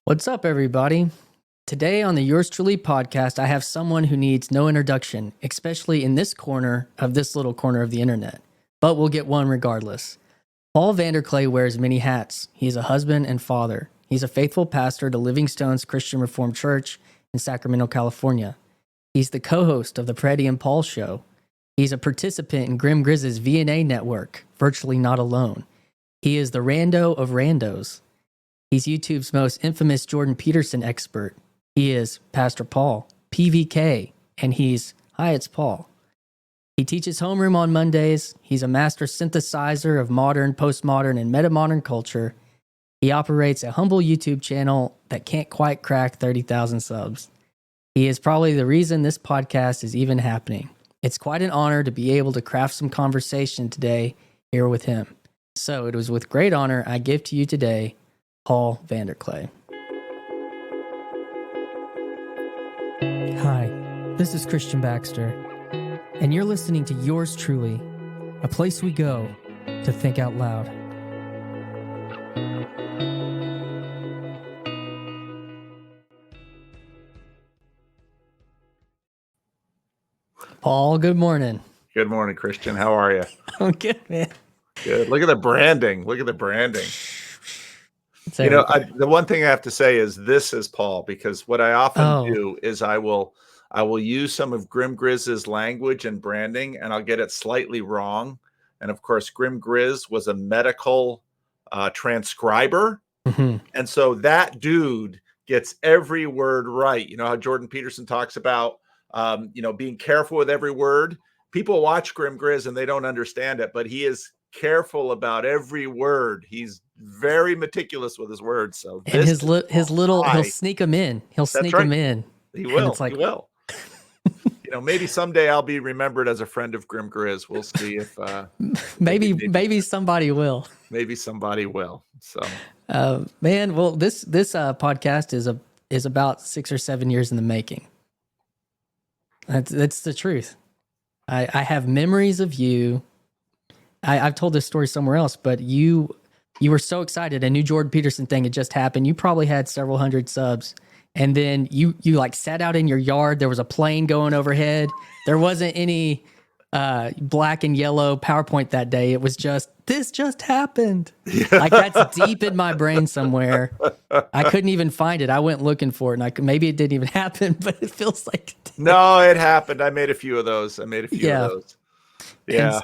What's up, everybody? Today on the Yours Truly podcast, I have someone who needs no introduction, especially in this corner of this little corner of the internet. But we'll get one regardless. Paul VanderKlay wears many hats. He's a husband and father. He's a faithful pastor to Living Stones Christian Reformed Church in Sacramento, California. He's the co-host of the Freddie and Paul Show. He's a participant in Grim Grizz's V&A network, Virtually Not Alone. He is the rando of randos. He's YouTube's most infamous Jordan Peterson expert. He is Pastor Paul, PVK, and hi, it's Paul. He teaches homeroom on Mondays. He's a master synthesizer of modern, postmodern, and metamodern culture. He operates a humble YouTube channel that can't quite crack 30,000 subs. He is probably the reason this podcast is even happening. It's quite an honor to be able to craft some conversation today here with him. So it was with great honor I give to you today, Paul VanderKlay. Hi, this is Christian Baxter, and you're listening to Yours Truly, a place we go to think out loud. Paul, good morning. Good morning, Christian. How are you? I'm good, man. Good. Look at the branding. The one thing I have to say is this is Paul, because what I often do is I will use some of Grim Grizz's language and branding, and I'll get it slightly wrong. And of course, Grim Grizz was a medical transcriber. Mm-hmm. And so that dude gets every word right. You know how Jordan Peterson talks about, being careful with every word. People watch Grim Grizz and they don't understand it, but he is careful about every word. He's very meticulous with his words. So and he'll sneak them in. He'll sneak them in. He will. He will. Maybe someday I'll be remembered as a friend of Grim Grizz. We'll see if maybe somebody will. Maybe somebody will. So, man, well, this podcast is about 6 or 7 years in the making. That's the truth. I have memories of you. I've told this story somewhere else, but you were so excited. A new Jordan Peterson thing had just happened. You probably had several hundred subs. And then you like sat out in your yard. There was a plane going overhead. There wasn't any black and yellow PowerPoint that day. It was this just happened. Like that's deep in my brain somewhere. I couldn't even find it. I went looking for it, and maybe it didn't even happen, but it feels like it did. No, it happened. I made a few of those. Yeah.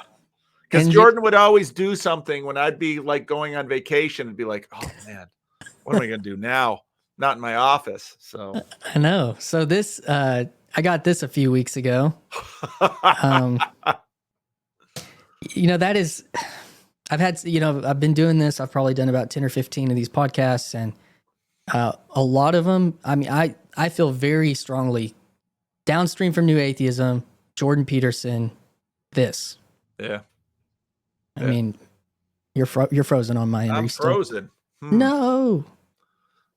Because Jordan would always do something when I'd be like going on vacation and be like, oh man, what am I going to do now? Not in my office. So I know. So this, I got this a few weeks ago. I've been doing this. I've probably done about 10 or 15 of these podcasts, and a lot of them, I feel very strongly downstream from New Atheism, Jordan Peterson, this. Yeah. I mean, you're frozen on my end. I'm frozen. No.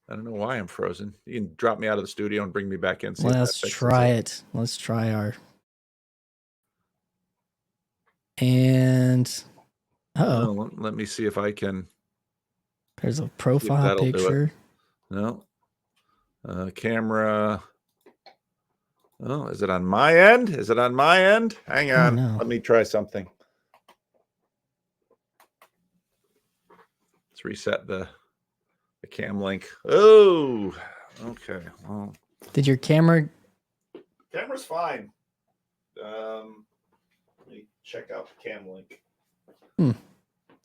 I don't know why I'm frozen. You can drop me out of the studio and bring me back in. Let's try it. Let's try our. And let me see if I can. There's a profile picture. No. Camera. Oh, is it on my end? Hang on. Oh, no. Let me try something. Let's reset the cam link. Oh, okay. Well, did your camera's fine. Let me check out the cam link.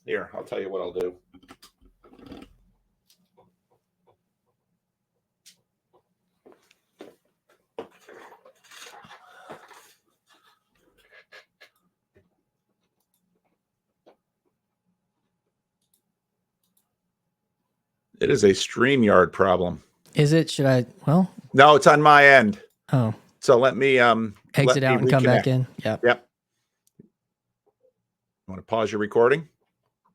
Here, I'll tell you what I'll do. It is a StreamYard problem. Is it? Should I? Well, no, it's on my end. Oh, so let me exit out and come back in. Yep. You want to pause your recording?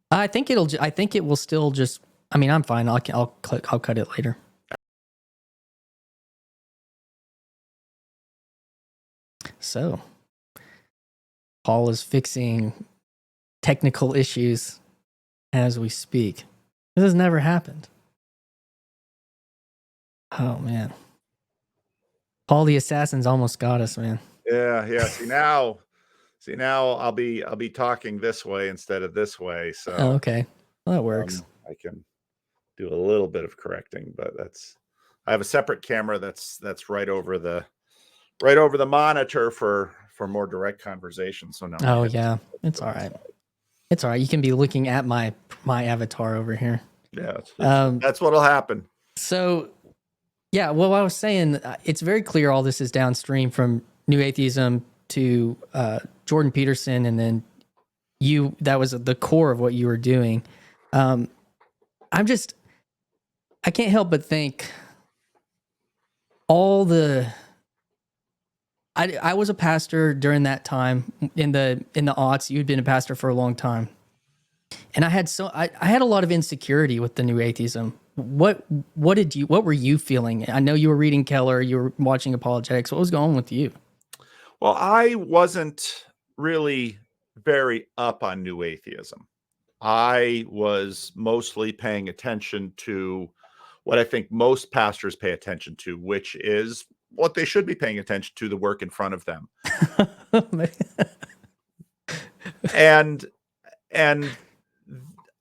I think it will still just. I mean, I'm fine. I'll cut it later. So, Paul is fixing technical issues as we speak. This has never happened. Oh man, Paul the Assassin's almost got us, man. Yeah. See now I'll be talking this way instead of this way. Oh, So okay, well, that works. I can do a little bit of correcting, but I have a separate camera that's right over the monitor for more direct conversation. So now my Oh head yeah, it's all right. It's all right. You can be looking at my avatar over here. Yeah, Um, that's what'll happen. So, yeah, well, I was saying it's very clear all this is downstream from New Atheism to Jordan Peterson, and then that was the core of what you were doing. I can't help but think I was a pastor during that time in the aughts. You'd been a pastor for a long time, and I had a lot of insecurity with the New Atheism. What were you feeling? I know you were reading Keller, you were watching apologetics. What was going on with you? Well, I wasn't really very up on New Atheism. I was mostly paying attention to what I think most pastors pay attention to, which is what they should be paying attention to, the work in front of them. and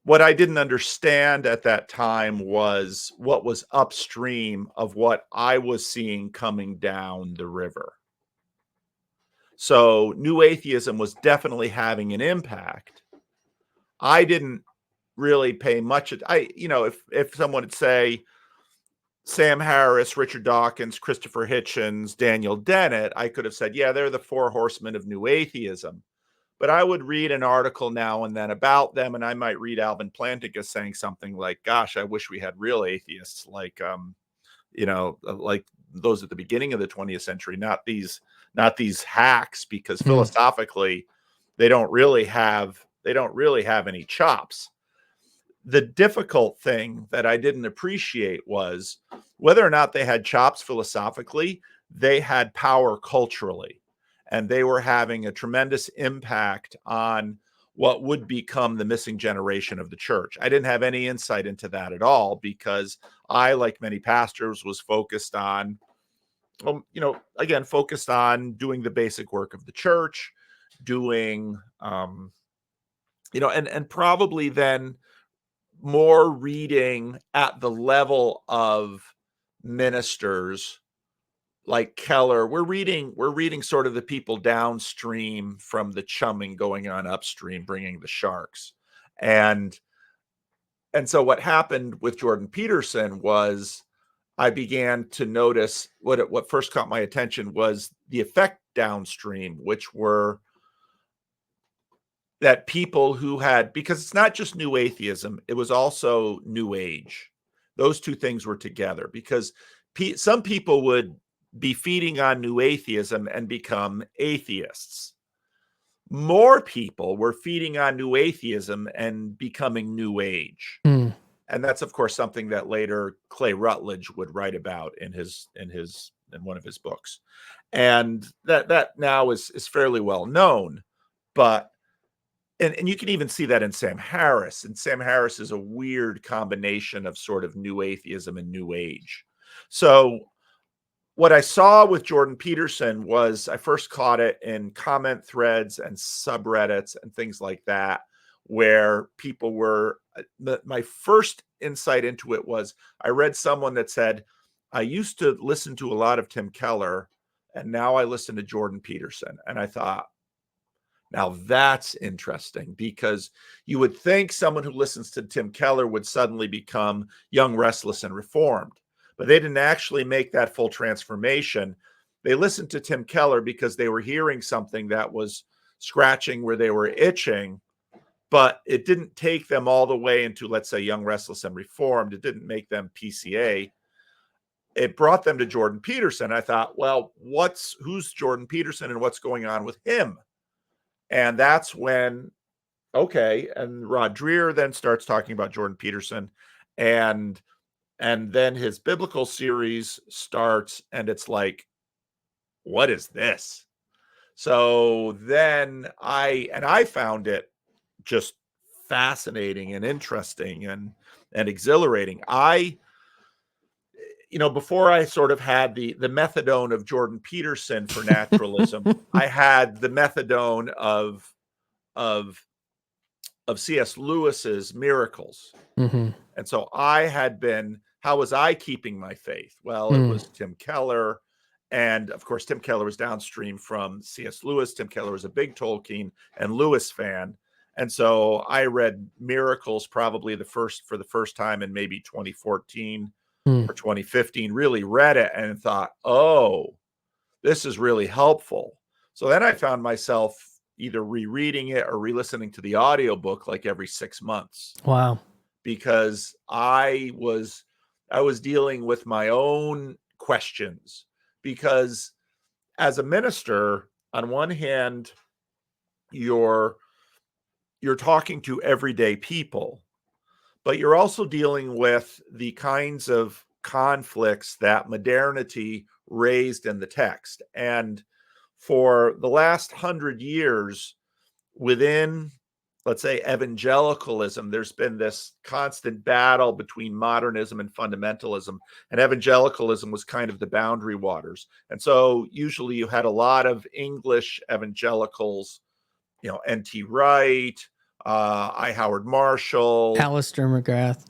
what I didn't understand at that time was what was upstream of what I was seeing coming down the river. So New Atheism was definitely having an impact. I didn't really pay much. If someone would say Sam Harris, Richard Dawkins, Christopher Hitchens, Daniel Dennett, I could have said, yeah, they're the four horsemen of New Atheism. But I would read an article now and then about them, and I might read Alvin Plantinga saying something like, gosh, I wish we had real atheists like those at the beginning of the 20th century, not these hacks, because philosophically they don't really have any chops. The difficult thing that I didn't appreciate was whether or not they had chops philosophically, they had power culturally, and they were having a tremendous impact on what would become the missing generation of the church. I didn't have any insight into that at all, because I, like many pastors, was focused on, focused on doing the basic work of the church, doing, and probably then more reading at the level of ministers like Keller. We're reading sort of the people downstream from the chumming going on upstream, bringing the sharks. And so what happened with Jordan Peterson was I began to notice what first caught my attention was the effect downstream, which were that people who had, because it's not just New Atheism, it was also New Age. Those two things were together, because some people would be feeding on New Atheism and become atheists. More people were feeding on New Atheism and becoming New Age. And that's, of course, something that later Clay Rutledge would write about in one of his books. And that now is fairly well known. But and you can even see that in Sam Harris. And Sam Harris is a weird combination of sort of New Atheism and New Age. So what I saw with Jordan Peterson was I first caught it in comment threads and subreddits and things like that, where people were, my first insight into it was I read someone that said, I used to listen to a lot of Tim Keller, and now I listen to Jordan Peterson. And I thought, now that's interesting, because you would think someone who listens to Tim Keller would suddenly become young, restless, and reformed. But they didn't actually make that full transformation. They listened to Tim Keller because they were hearing something that was scratching where they were itching, but it didn't take them all the way into, let's say, young, restless, and reformed. It didn't make them PCA. It brought them to Jordan Peterson. I thought, well, who's Jordan Peterson and what's going on with him? And that's when, and Rod Dreher then starts talking about Jordan Peterson, and then his biblical series starts, and it's like, what is this? So then I found it just fascinating and interesting and exhilarating. before I sort of had the methadone of Jordan Peterson for naturalism, I had the methadone of C.S. Lewis's Miracles. Mm-hmm. And so how was I keeping my faith? Well, it was Tim Keller. And of course, Tim Keller was downstream from C.S. Lewis. Tim Keller was a big Tolkien and Lewis fan. And so I read Miracles probably for the first time in maybe 2014 or 2015, really read it and thought, oh, this is really helpful. So then I found myself either rereading it or re-listening to the audiobook like every 6 months. Wow. Because I was dealing with my own questions. Because as a minister, on one hand, you're talking to everyday people, but you're also dealing with the kinds of conflicts that modernity raised in the text. And for the last 100 years within, let's say, evangelicalism, there's been this constant battle between modernism and fundamentalism, and evangelicalism was kind of the boundary waters. And so usually you had a lot of English evangelicals, N.T. Wright, I. Howard Marshall, Alistair McGrath,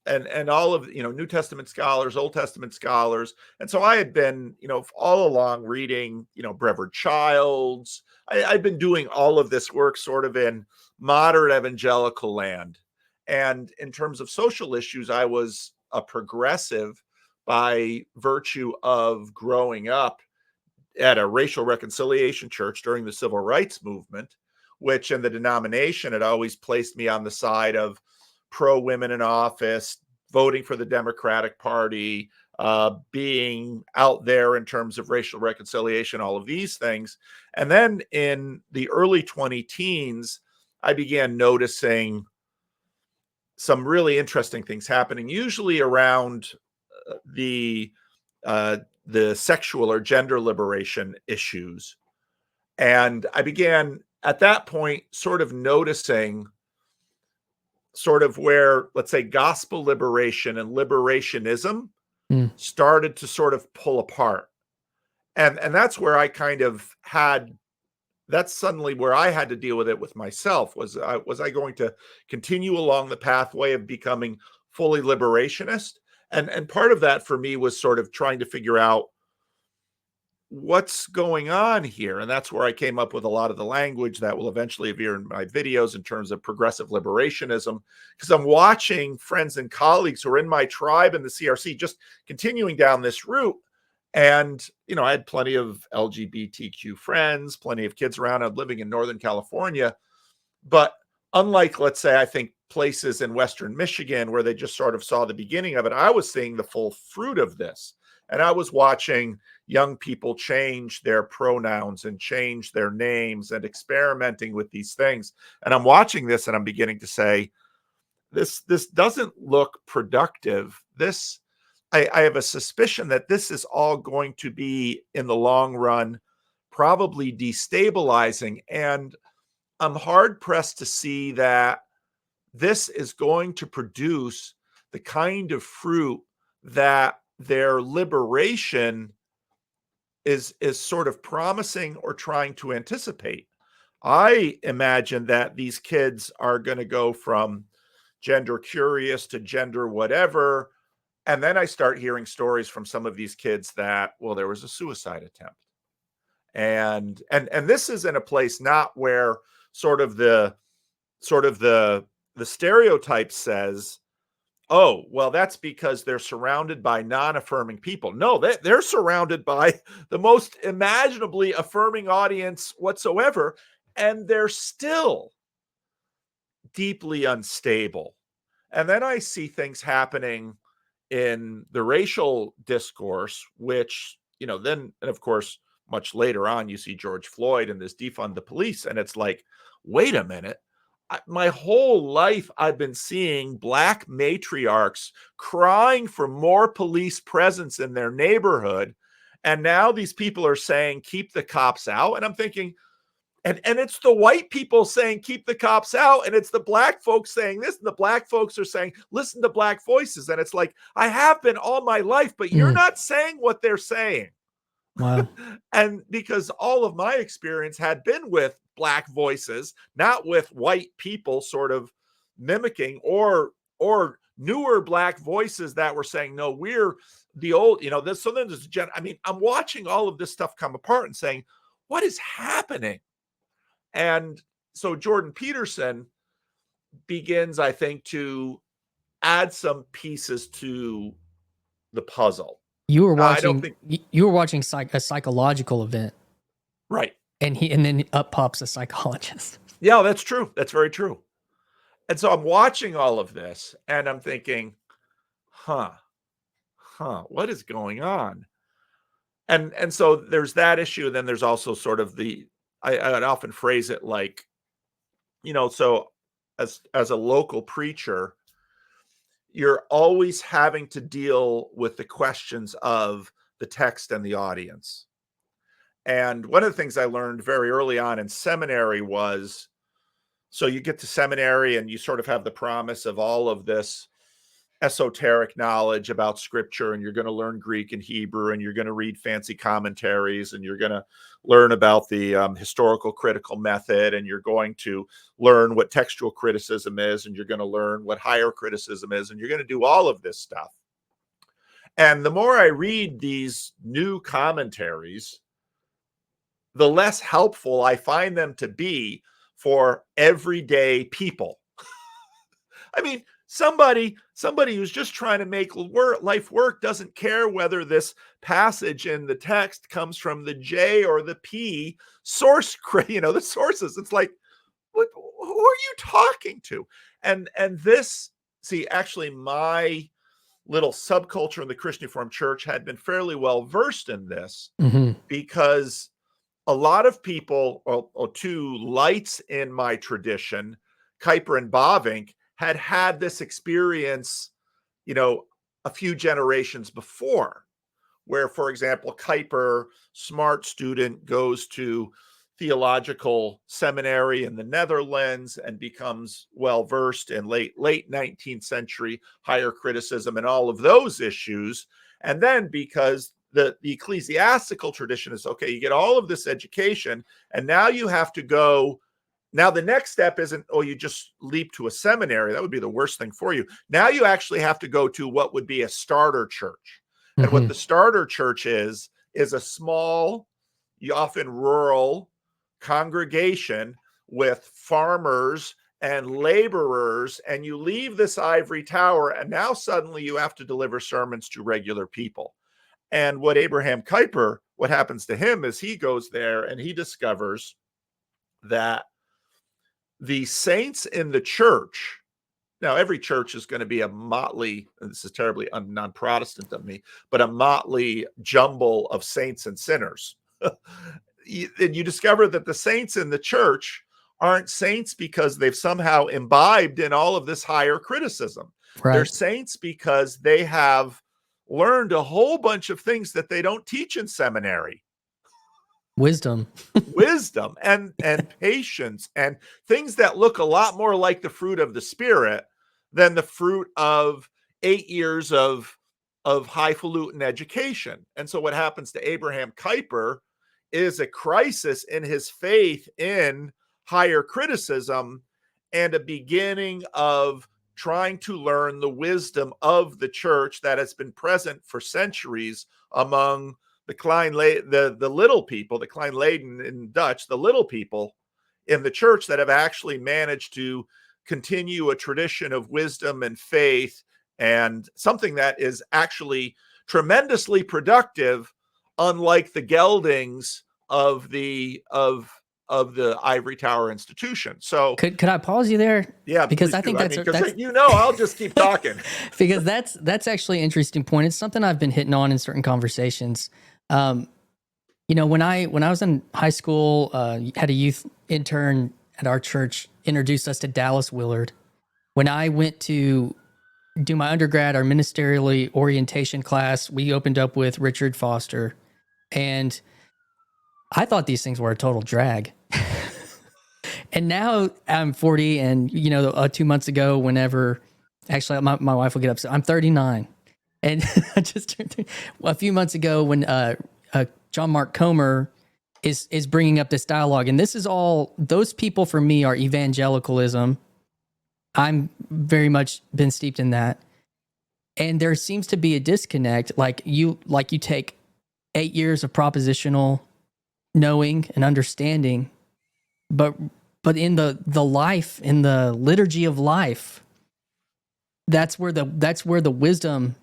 and all of, New Testament scholars, Old Testament scholars. And so I had been, all along reading, Brevard Childs. I'd been doing all of this work sort of in moderate evangelical land. And in terms of social issues, I was a progressive by virtue of growing up at a racial reconciliation church during the civil rights movement, which in the denomination had always placed me on the side of pro women in office, voting for the Democratic Party, being out there in terms of racial reconciliation, all of these things. And then in the early 20-teens, I began noticing some really interesting things happening, usually around the sexual or gender liberation issues. And I began at that point sort of noticing sort of where, let's say, gospel liberation and liberationism started to sort of pull apart. And that's where I kind of that's suddenly where I had to deal with it with myself. Was I going to continue along the pathway of becoming fully liberationist? And part of that for me was sort of trying to figure out what's going on here. And that's where I came up with a lot of the language that will eventually appear in my videos in terms of progressive liberationism, because I'm watching friends and colleagues who are in my tribe in the CRC just continuing down this route. And, I had plenty of LGBTQ friends, plenty of kids around. I'm living in Northern California. But unlike, let's say, I think places in Western Michigan where they just sort of saw the beginning of it, I was seeing the full fruit of this. And I was watching young people change their pronouns and change their names and experimenting with these things. And I'm watching this and I'm beginning to say, this doesn't look productive. I have a suspicion that this is all going to be, in the long run, probably destabilizing. And I'm hard pressed to see that this is going to produce the kind of fruit that their liberation is sort of promising or trying to anticipate. I imagine that these kids are going to go from gender curious to gender whatever. And then I start hearing stories from some of these kids that, well, there was a suicide attempt. And this is in a place not where sort of the stereotype says, oh, well, that's because they're surrounded by non-affirming people. No, they're surrounded by the most imaginably affirming audience whatsoever, and they're still deeply unstable. And then I see things happening in the racial discourse, which, then, and of course, much later on, you see George Floyd and this defund the police. And it's like, wait a minute. My whole life, I've been seeing Black matriarchs crying for more police presence in their neighborhood. And now these people are saying, keep the cops out. And I'm thinking, And it's the white people saying, keep the cops out. And it's the black folks saying this. And the black folks are saying, listen to black voices. And it's like, I have been all my life, but you're not saying what they're saying. Wow. And because all of my experience had been with black voices, not with white people sort of mimicking or newer black voices that were saying, no, we're the old, this. So then there's I'm watching all of this stuff come apart and saying, what is happening? And so Jordan Peterson begins, I think, to add some pieces to the puzzle. You were watching. You were watching a psychological event, right? And then up pops a psychologist. Yeah, that's true. That's very true. And so I'm watching all of this, and I'm thinking, what is going on? And so there's that issue. And then there's also sort of I'd often phrase it like, so as a local preacher, you're always having to deal with the questions of the text and the audience. And one of the things I learned very early on in seminary was, so you get to seminary and you sort of have the promise of all of this esoteric knowledge about scripture, and you're going to learn Greek and Hebrew, and you're going to read fancy commentaries, and you're going to learn about the historical critical method, and you're going to learn what textual criticism is, and you're going to learn what higher criticism is, and you're going to do all of this stuff. And the more I read these new commentaries, the less helpful I find them to be for everyday people. I mean, somebody who's just trying to make life work doesn't care whether this passage in the text comes from the J or the P source, the sources. It's like, who are you talking to? And this, actually my little subculture in the Christian Reformed Church had been fairly well versed in this, because a lot of people, or two lights in my tradition, Kuyper and Bavinck, had this experience, a few generations before, where, for example, Kuyper, smart student, goes to theological seminary in the Netherlands and becomes well versed in late 19th century higher criticism and all of those issues. And then because the ecclesiastical tradition is, okay, you get all of this education, and now you have to go. Now, the next step isn't, you just leap to a seminary. That would be the worst thing for you. Now you actually have to go to what would be a starter church. And what the starter church is a small, often rural congregation with farmers and laborers. And you leave this ivory tower, and now suddenly you have to deliver sermons to regular people. And what Abraham Kuyper, what happens to him is he goes there and he discovers that the saints in the church, now every church is going to be a motley, and this is terribly non-Protestant of me, but a motley jumble of saints and sinners. And you discover that the saints in the church aren't saints because they've somehow imbibed in all of this higher criticism. Right. They're saints because they have learned a whole bunch of things that they don't teach in seminary. Wisdom and patience, and things that look a lot more like the fruit of the Spirit than the fruit of 8 years of highfalutin education. And so what happens to Abraham Kuyper is a crisis in his faith in higher criticism and a beginning of trying to learn the wisdom of the church that has been present for centuries among the little people, the Kleinleden in Dutch, the little people in the church that have actually managed to continue a tradition of wisdom and faith, and something that is actually tremendously productive, unlike the geldings of the ivory tower institution. So could I pause you there? Yeah, because I think that's I'll just keep talking. Because that's actually an interesting point. It's something I've been hitting on in certain conversations. When I was in high school, had a youth intern at our church introduced us to Dallas Willard. When I went to do my undergrad, our ministerially orientation class, we opened up with Richard Foster, and I thought these things were a total drag. And now I'm 40, and 2 months ago, whenever, actually, my wife will get upset. I'm 39, and I just turned a few months ago when John Mark Comer is bringing up this dialogue, and this is all those people for me are evangelicalism. I'm very much been steeped in that, and there seems to be a disconnect. Like you take 8 years of propositional knowing and understanding, but in the life, in the liturgy of life, that's where the wisdom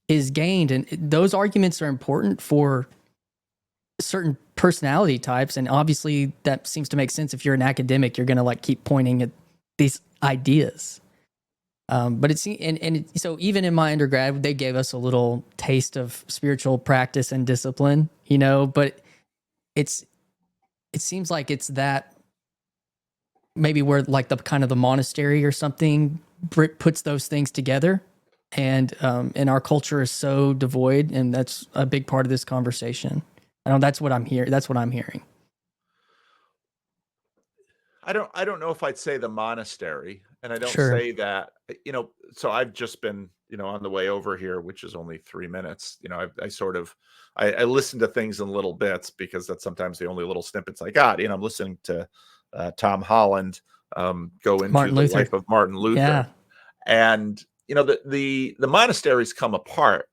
is gained. And those arguments are important for certain personality types. And obviously that seems to make sense. If you're an academic, you're going to like keep pointing at these ideas. But so even in my undergrad, they gave us a little taste of spiritual practice and discipline, but it seems like it's that maybe where like the kind of the monastery or something puts those things together, and our culture is so devoid, and that's a big part of this conversation. I know that's what I'm hearing. That's what I'm hearing. I don't know if I'd say the monastery, and I don't Sure. say that, so I've just been, on the way over here, which is only 3 minutes. I listen to things in little bits because that's sometimes the only little snippets I got. I'm listening to Tom Holland go into Martin the Luther. life of Martin Luther. Yeah. And, the monasteries come apart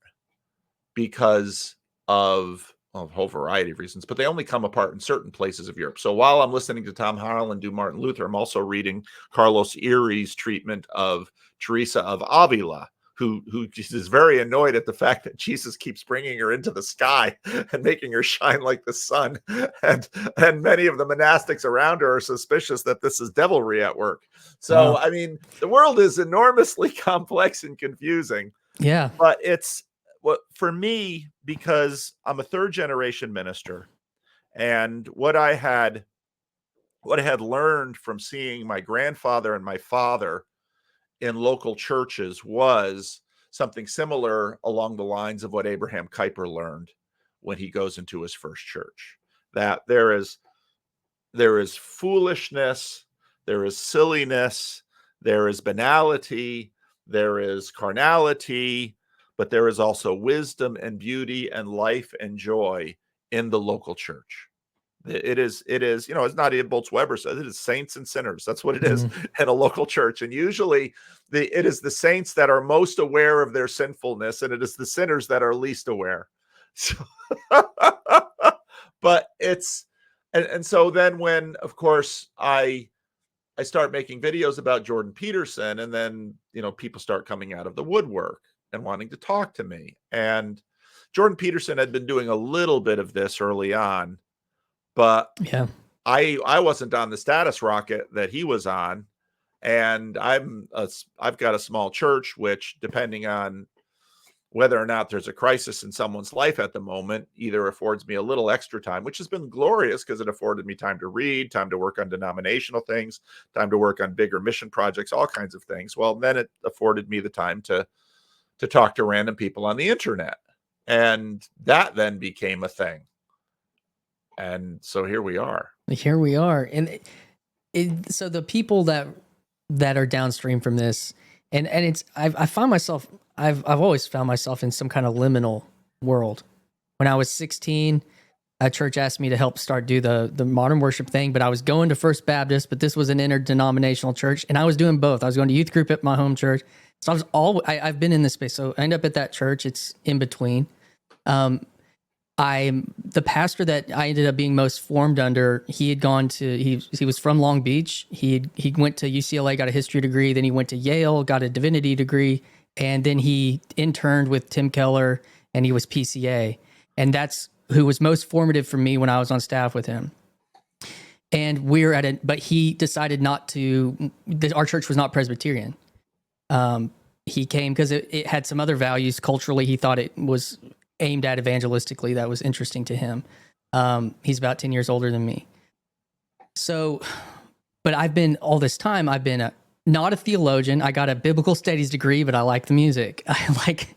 because of a whole variety of reasons, but they only come apart in certain places of Europe. So while I'm listening to Tom Holland do Martin Luther, I'm also reading Carlos Erie's treatment of Teresa of Avila, who is very annoyed at the fact that Jesus keeps bringing her into the sky and making her shine like the sun. And many of the monastics around her are suspicious that this is devilry at work. So, Wow. I mean, the world is enormously complex and confusing. Yeah. But it's for me, because I'm a third generation minister, and what I had learned from seeing my grandfather and my father in local churches was something similar along the lines of what Abraham Kuyper learned when he goes into his first church, that there is foolishness, there is silliness, there is banality, there is carnality, but there is also wisdom and beauty and life and joy in the local church. It is, it's not Ian Boltz Weber says it is saints and sinners. That's what it is in a local church. And usually it is the saints that are most aware of their sinfulness, and it is the sinners that are least aware. So, but it's, and so then when, of course, I start making videos about Jordan Peterson, and then, people start coming out of the woodwork and wanting to talk to me. And Jordan Peterson had been doing a little bit of this early on, but Yeah. I wasn't on the status rocket that he was on. And I've got a small church, which, depending on whether or not there's a crisis in someone's life at the moment, either affords me a little extra time, which has been glorious because it afforded me time to read, time to work on denominational things, time to work on bigger mission projects, all kinds of things. Well, then it afforded me the time to talk to random people on the internet. And that then became a thing. And so here we are. Here we are. And so the people that are downstream from this, and it's, I find myself, I've always found myself in some kind of liminal world. When I was 16, a church asked me to help do the modern worship thing, but I was going to First Baptist, but this was an interdenominational church, and I was doing both. I was going to youth group at my home church. So I've been in this space. So I end up at that church. It's in between. The pastor that I ended up being most formed under, he had gone to, he was from Long Beach. He went to UCLA, got a history degree. Then he went to Yale, got a divinity degree. And then he interned with Tim Keller, and he was PCA. And that's who was most formative for me when I was on staff with him. And but he decided not to, our church was not Presbyterian. He came because it had some other values culturally. He thought it was aimed at evangelistically. That was interesting to him. He's about 10 years older than me. So, but I've been not a theologian. I got a biblical studies degree, but I like the music. I like,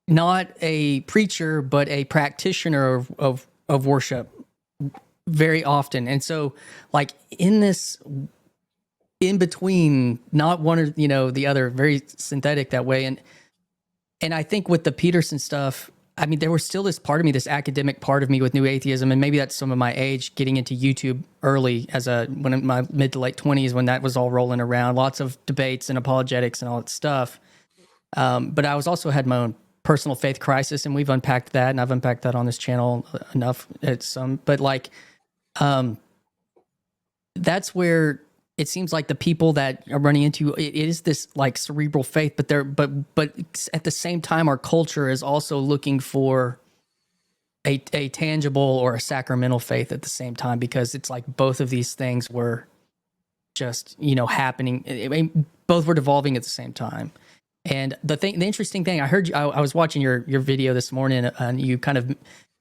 not a preacher, but a practitioner of worship. very often. And so like in this in between, not one or the other, very synthetic that way. And I think with the Peterson stuff, I mean, there was still this part of me, this academic part of me with new atheism, and maybe that's some of my age getting into YouTube early when in my mid to late 20s, when that was all rolling around, lots of debates and apologetics and all that stuff. But I was also had my own personal faith crisis, and we've unpacked that, and I've unpacked that on this channel enough at some, but like, that's where it seems like the people that are running into it is this like cerebral faith, but but at the same time, our culture is also looking for a tangible or a sacramental faith at the same time, because it's like both of these things were just, happening. I mean, both were devolving at the same time. And the interesting thing, I heard you, I was watching your video this morning, and you kind of,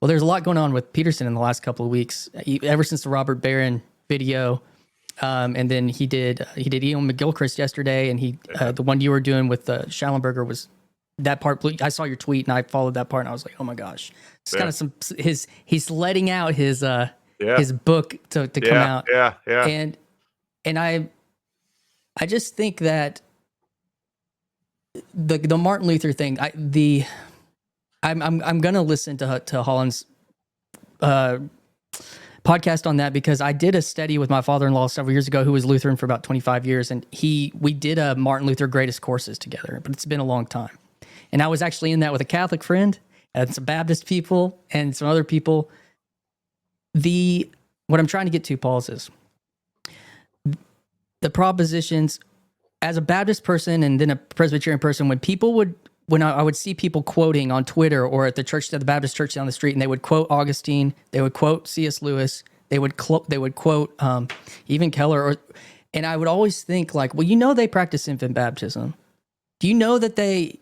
well, there's a lot going on with Peterson in the last couple of weeks, ever since the Robert Barron video. And then he did Ian McGilchrist yesterday, and the one you were doing with Schallenberger was that part. I saw your tweet and I followed that part, and I was like, oh my gosh, it's kind of he's letting out his book to come out. And I just think that the Martin Luther thing, I'm gonna listen to Holland's podcast on that, because I did a study with my father-in-law several years ago, who was Lutheran for about 25 years. And we did a Martin Luther greatest courses together, but it's been a long time. And I was actually in that with a Catholic friend and some Baptist people and some other people. What I'm trying to get to, Paul, is the propositions as a Baptist person and then a Presbyterian person, when I would see people quoting on Twitter or at the Baptist church down the street, and they would quote Augustine, they would quote C.S. Lewis, they would quote even Keller, and I would always think like, well, they practice infant baptism. Do you know that they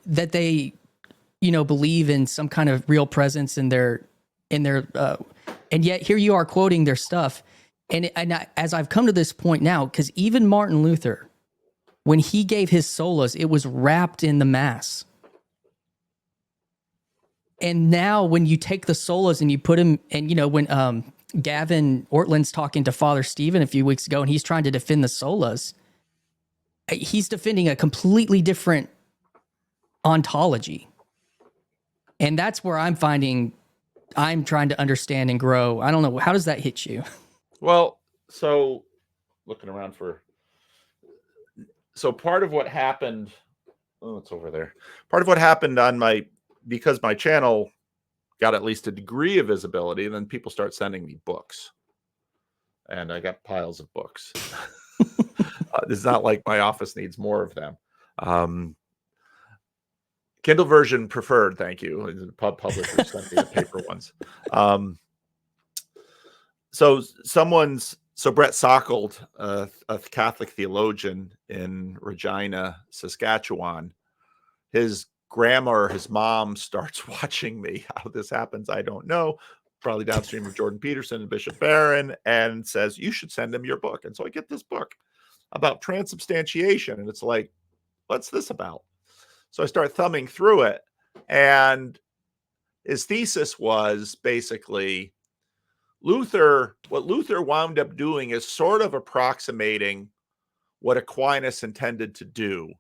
believe in some kind of real presence in their and yet here you are quoting their stuff, and as I've come to this point now, because even Martin Luther, when he gave his solas, it was wrapped in the Mass. And now when you take the solas and you put him, and when Gavin Ortland's talking to Father Stephen a few weeks ago, and he's trying to defend the solas, he's defending a completely different ontology. And that's where I'm trying to understand and grow. I don't know. How does that hit you? Well, so looking around so part of what happened, it's over there. Part of what happened because my channel got at least a degree of visibility, and then people start sending me books, and I got piles of books. It's not like my office needs more of them. Kindle version preferred, thank you. The publisher sent me the paper ones. So Brett Sockold, a Catholic theologian in Regina, Saskatchewan, his grandma or his mom starts watching me. How this happens, I don't know. Probably downstream of Jordan Peterson and Bishop Barron, and says, you should send him your book. And so I get this book about transubstantiation, and it's like, what's this about? So I start thumbing through it, and his thesis was basically what Luther wound up doing is sort of approximating what Aquinas intended to do.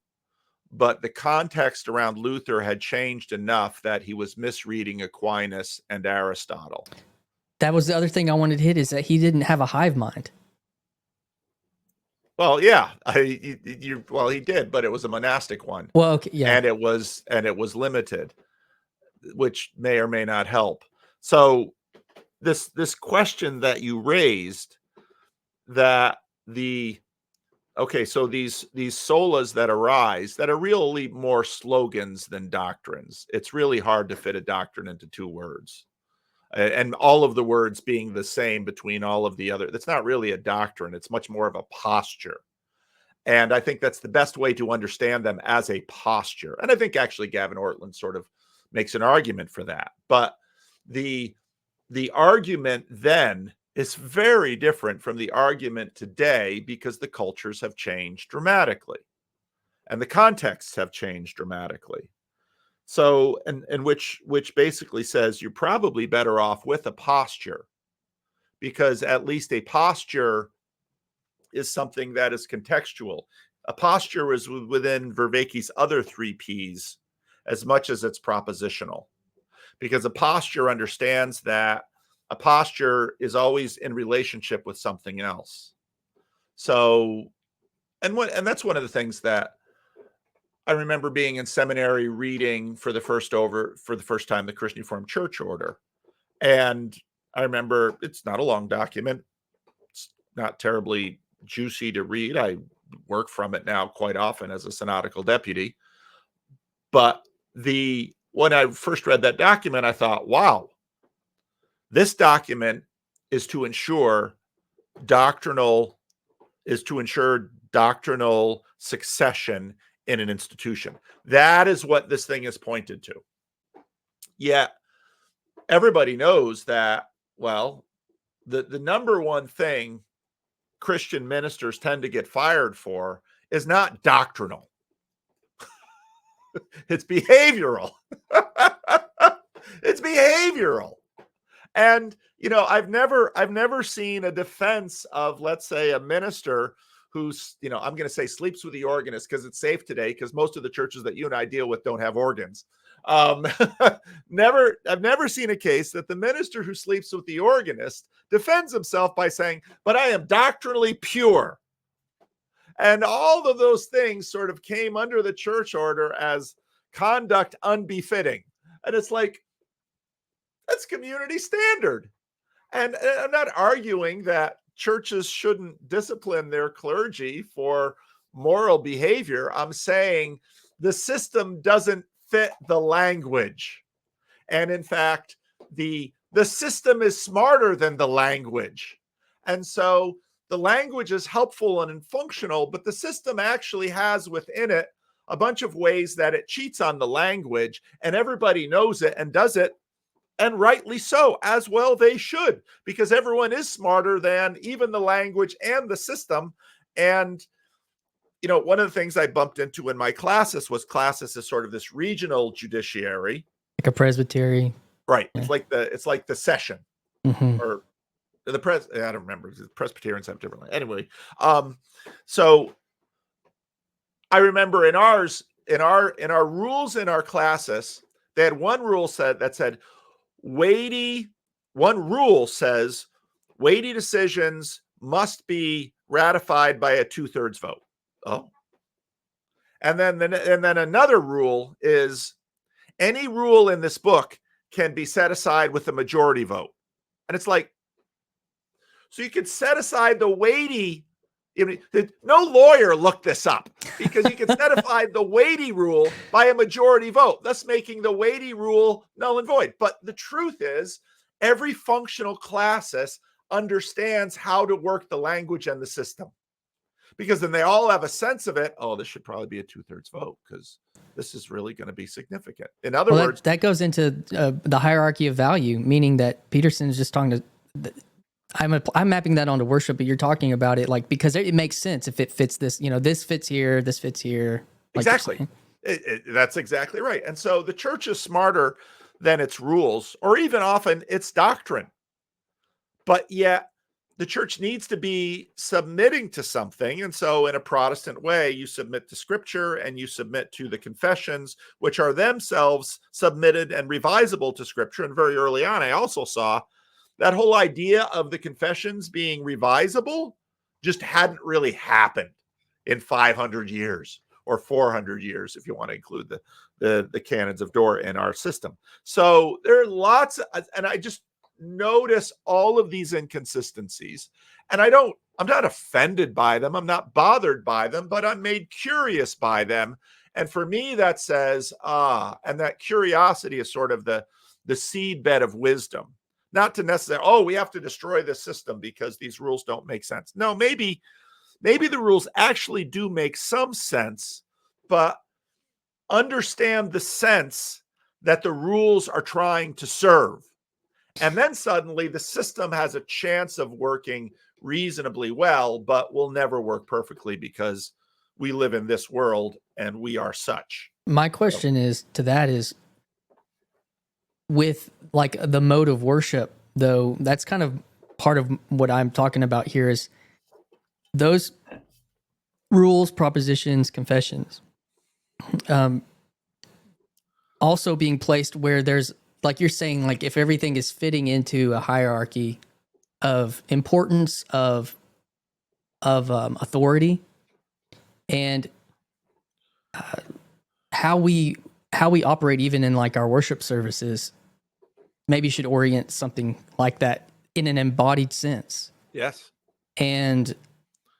But the context around Luther had changed enough that he was misreading Aquinas and Aristotle. That was the other thing I wanted to hit, is that he didn't have a hive mind. Well, yeah, he did, but it was a monastic one. Well, okay, yeah, and it was limited, which may or may not help. So this question that you raised, that so these solas that arise, that are really more slogans than doctrines. It's really hard to fit a doctrine into 2 words. And all of the words being the same between all of the other. That's not really a doctrine. It's much more of a posture. And I think that's the best way to understand them, as a posture. And I think actually Gavin Ortland sort of makes an argument for that. But the argument then is very different from the argument today, because the cultures have changed dramatically and the contexts have changed dramatically. So, and which basically says you're probably better off with a posture, because at least a posture is something that is contextual. A posture is within Vervaeke's other 3 Ps as much as it's propositional, because a posture understands that a posture is always in relationship with something else. So, and that's one of the things that I remember being in seminary reading for the first time the Christian Reformed Church Order. And I remember, it's not a long document. It's not terribly juicy to read. I work from it now quite often as a synodical deputy. But when I first read that document, I thought, wow, this document is to ensure doctrinal succession in an institution. That is what this thing is pointed to. Yet everybody knows that, well, the number one thing Christian ministers tend to get fired for is not doctrinal. It's behavioral. It's behavioral. And, I've never seen a defense of, let's say, a minister who's, I'm going to say sleeps with the organist because it's safe today, because most of the churches that you and I deal with don't have organs. I've never seen a case that the minister who sleeps with the organist defends himself by saying, but I am doctrinally pure. And all of those things sort of came under the church order as conduct unbefitting. And it's like, that's community standard. And I'm not arguing that churches shouldn't discipline their clergy for moral behavior. I'm saying the system doesn't fit the language. And in fact, the system is smarter than the language. And so the language is helpful and functional, but the system actually has within it a bunch of ways that it cheats on the language, and everybody knows it and does it. And rightly so, as well they should, because everyone is smarter than even the language and the system. And, one of the things I bumped into in my classes is sort of this regional judiciary. Like a presbytery. Right. Yeah. It's like the session. Mm-hmm. Or the I don't remember. The Presbyterians have differently. Anyway, so I remember in our rules in our classes, they had one rule that said, one rule says weighty decisions must be ratified by a 2/3 vote. Oh. And then another rule is any rule in this book can be set aside with a majority vote. And it's like, so you could set aside the weighty. No lawyer looked this up, because you can set aside the weighty rule by a majority vote, thus making the weighty rule null and void. But the truth is, every functional classis understands how to work the language and the system, because then they all have a sense of it. Oh, this should probably be a 2/3 vote because this is really going to be significant. In other words, that goes into the hierarchy of value, meaning that Peterson is just talking to. I'm mapping that onto worship, but you're talking about it like, because it makes sense if it fits this, this fits here, this fits here. Like exactly. That's exactly right. And so the church is smarter than its rules, or even often its doctrine. But yet the church needs to be submitting to something. And so in a Protestant way, you submit to Scripture and you submit to the confessions, which are themselves submitted and revisable to Scripture. And very early on, I also saw that whole idea of the confessions being revisable just hadn't really happened in 500 years or 400 years, if you want to include the canons of Dort in our system. So there are lots and I just notice all of these inconsistencies. And I'm not offended by them. I'm not bothered by them, but I'm made curious by them. And for me, that says, and that curiosity is sort of the seedbed of wisdom. Not to necessarily, we have to destroy the system because these rules don't make sense. No, maybe the rules actually do make some sense, but understand the sense that the rules are trying to serve. And then suddenly the system has a chance of working reasonably well, but will never work perfectly because we live in this world and we are such. My question is with like the mode of worship, though, that's kind of part of what I'm talking about here is those rules, propositions, confessions, also being placed where there's, like you're saying, like if everything is fitting into a hierarchy of importance, of authority, and how we operate even in like our worship services, maybe should orient something like that in an embodied sense. Yes. And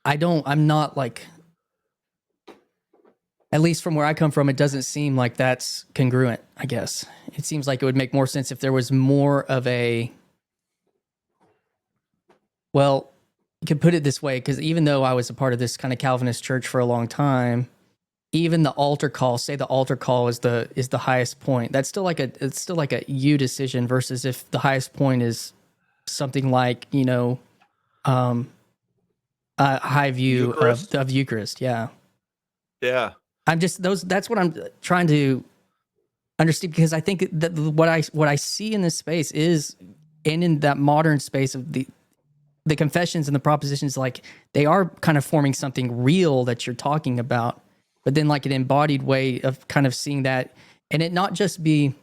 I'm not like, at least from where I come from, it doesn't seem like that's congruent, I guess. It seems like it would make more sense if there was more of a, well, you could put it this way, because even though I was a part of this kind of Calvinist church for a long time, even the altar call, say the altar call is the highest point. That's still it's still like a you decision versus if the highest point is something like, a high view Eucharist. of Eucharist. Yeah. Yeah. That's what I'm trying to understand, because I think that what I see in this space is, and in that modern space of the confessions and the propositions, like they are kind of forming something real that you're talking about, but then like an embodied way of kind of seeing that, and it not just be,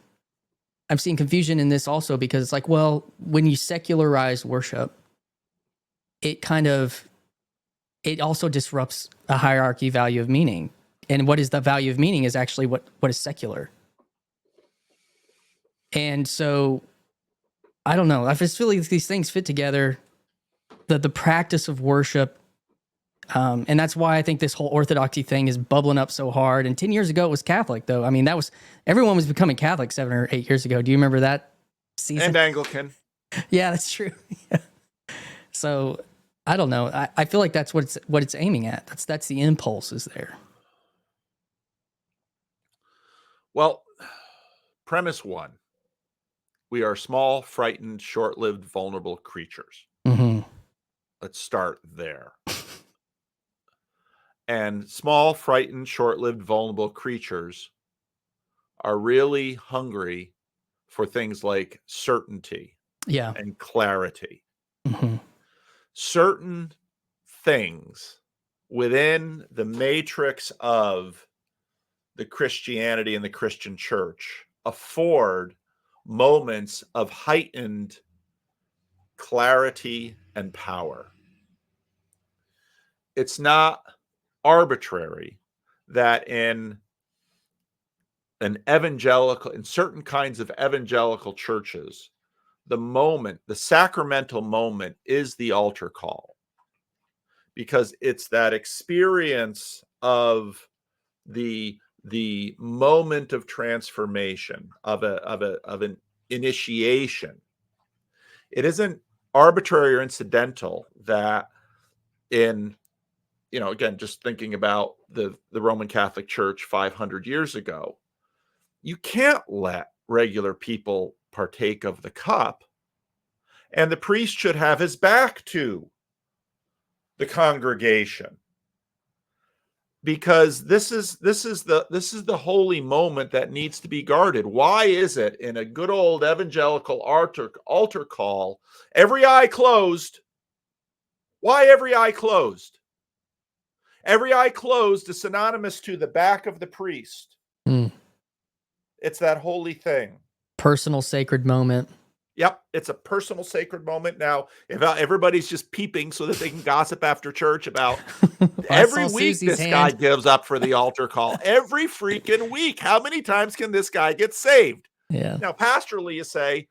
I'm seeing confusion in this also because it's like, well, when you secularize worship, it also disrupts a hierarchy value of meaning. And what is the value of meaning is actually what is secular. And so I don't know. I just feel like these things fit together. The practice of worship, and that's why I think this whole orthodoxy thing is bubbling up so hard. And 10 years ago, it was Catholic, though. I mean, everyone was becoming Catholic 7 or 8 years ago. Do you remember that season? And Anglican. Yeah, that's true. Yeah. So I don't know. I feel like that's what it's aiming at. That's the impulse is there. Well, premise one: we are small, frightened, short-lived, vulnerable creatures. Mm-hmm. Let's start there. And small, frightened, short-lived, vulnerable creatures are really hungry for things like certainty, Yeah, and clarity. Mm-hmm. Certain things within the matrix of the Christianity and the Christian church afford moments of heightened clarity and power. It's not arbitrary that in certain kinds of evangelical churches, the sacramental moment is the altar call, because it's that experience of the moment of transformation, of an initiation. It isn't arbitrary or incidental that in, again, just thinking about the Roman Catholic Church 500 years ago, you can't let regular people partake of the cup, and the priest should have his back to the congregation, because this is the holy moment that needs to be guarded. Why is it in a good old evangelical altar call, every eye closed? Why every eye closed? Every eye closed is synonymous to the back of the priest. Mm. It's that holy thing. Personal sacred moment. Yep, it's a personal sacred moment. Now, if everybody's just peeping so that they can gossip after church about every week Susie's this guy gives up for the altar call. Every freaking week. How many times can this guy get saved? Yeah. Now, pastorally, you say,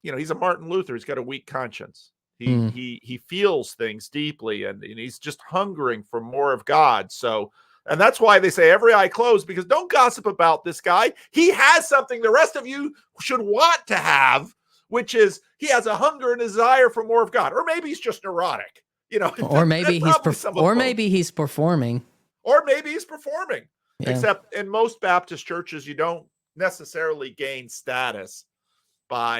he's a Martin Luther. He's got a weak conscience. He feels things deeply, and he's just hungering for more of God. So, and that's why they say every eye closed, because don't gossip about this guy. He has something the rest of you should want to have, which is he has a hunger and desire for more of God. Or maybe he's just neurotic, or maybe he's performing. Or maybe he's performing. Yeah. Except in most Baptist churches, you don't necessarily gain status by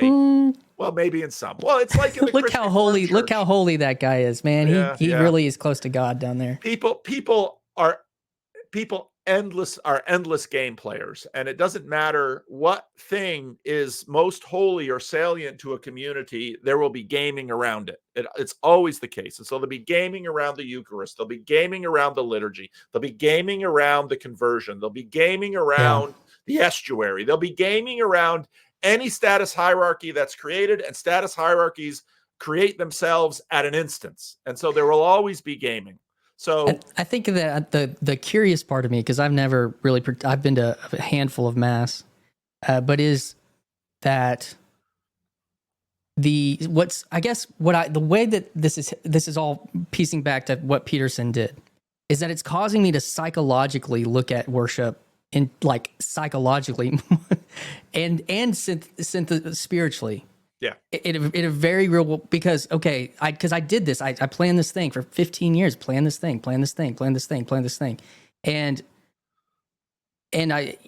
well, maybe in some. Well, it's like in the look how holy that guy is, man. He really is close to God down there. People endless game players, and it doesn't matter what thing is most holy or salient to a community, there will be gaming around it. It's always the case. And so there'll be gaming around the Eucharist, there'll be gaming around the liturgy, there'll be gaming around the conversion, there'll be gaming around the estuary, there'll be gaming around any status hierarchy that's created, and status hierarchies create themselves at an instance. And so there will always be gaming. So I think that the curious part of me, because I've never really, I've been to a handful of mass, but is that the way that this is all piecing back to what Peterson did, is that it's causing me to psychologically look at worship in like psychologically and spiritually. Yeah. In a very real, because I did this. I planned this thing for 15 years, plan this thing. And I,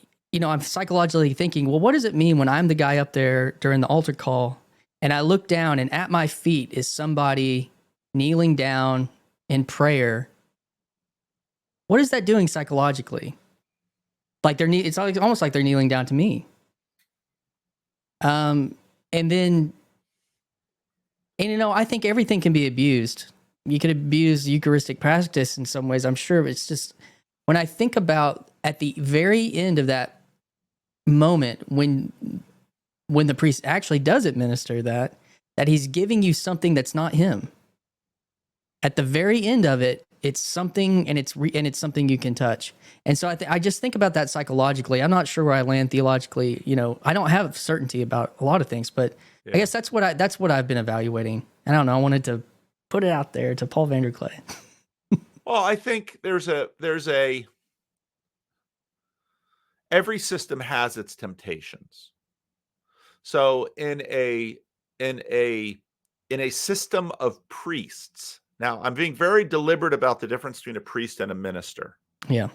I'm psychologically thinking, well, what does it mean when I'm the guy up there during the altar call and I look down and at my feet is somebody kneeling down in prayer? What is that doing psychologically? Like it's almost like they're kneeling down to me. And then, I think everything can be abused. You could abuse Eucharistic practice in some ways, I'm sure. But it's just, when I think about at the very end of that moment, when the priest actually does administer that he's giving you something that's not him. At the very end of it, it's something, and it's something you can touch. And so I just think about that psychologically. I'm not sure where I land theologically. I don't have certainty about a lot of things, but I guess that's what I've been evaluating. And I don't know. I wanted to put it out there to Paul VanderKlay. Well, I think there's every system has its temptations. So in a system of priests. Now, I'm being very deliberate about the difference between a priest and a minister. Yeah.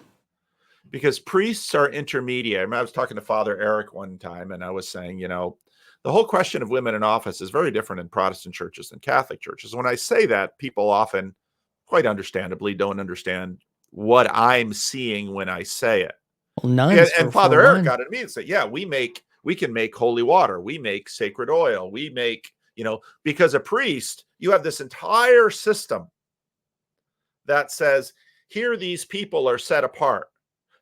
Because priests are intermediate. I was talking to Father Eric one time, and I was saying, the whole question of women in office is very different in Protestant churches than Catholic churches. When I say that, people often, quite understandably, don't understand what I'm seeing when I say it. Well, and Father Eric got at me and said, yeah, we can make holy water. We make sacred oil. We make, because a priest, you have this entire system that says, here these people are set apart.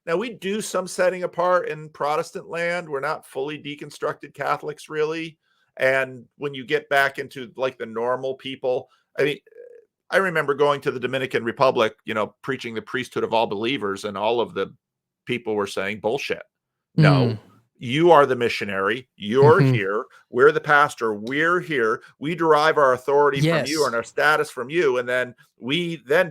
Now, we do some setting apart in Protestant land. We're not fully deconstructed Catholics, really. And when you get back into like the normal people, I remember going to the Dominican Republic, preaching the priesthood of all believers, and all of the people were saying bullshit. No, you are the missionary. You're here. We're the pastor. We're here. We derive our authority from you and our status from you. And then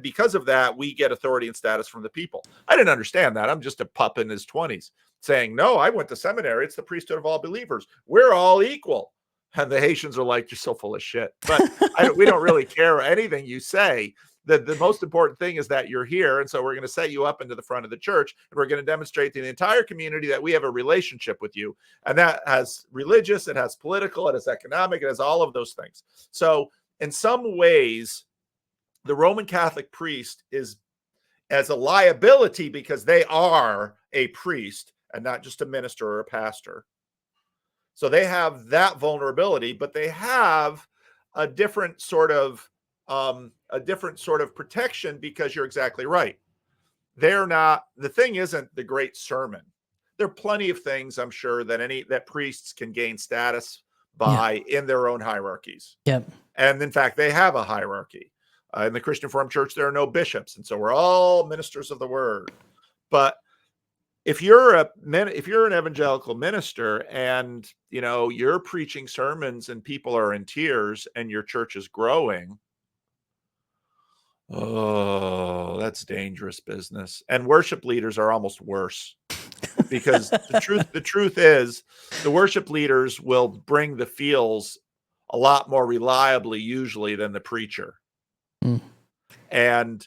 because of that, we get authority and status from the people. I didn't understand that. I'm just a pup in his 20s saying, no, I went to seminary. It's the priesthood of all believers. We're all equal. And the Haitians are like, you're so full of shit. But we don't really care anything you say. The most important thing is that you're here. And so we're going to set you up into the front of the church, and we're going to demonstrate to the entire community that we have a relationship with you. And that has religious, it has political, it has economic, it has all of those things. So in some ways, the Roman Catholic priest is as a liability because they are a priest and not just a minister or a pastor. So they have that vulnerability, but they have a different sort of protection, because you're exactly right. The thing isn't the great sermon. There are plenty of things, I'm sure, that priests can gain status by in their own hierarchies. Yep. And in fact, they have a hierarchy. In the Christian Reformed Church, there are no bishops. And so we're all ministers of the word. But if you're an evangelical minister and, you're preaching sermons and people are in tears and your church is growing, oh, that's dangerous business. And worship leaders are almost worse, because the truth is the worship leaders will bring the feels a lot more reliably usually than the preacher. And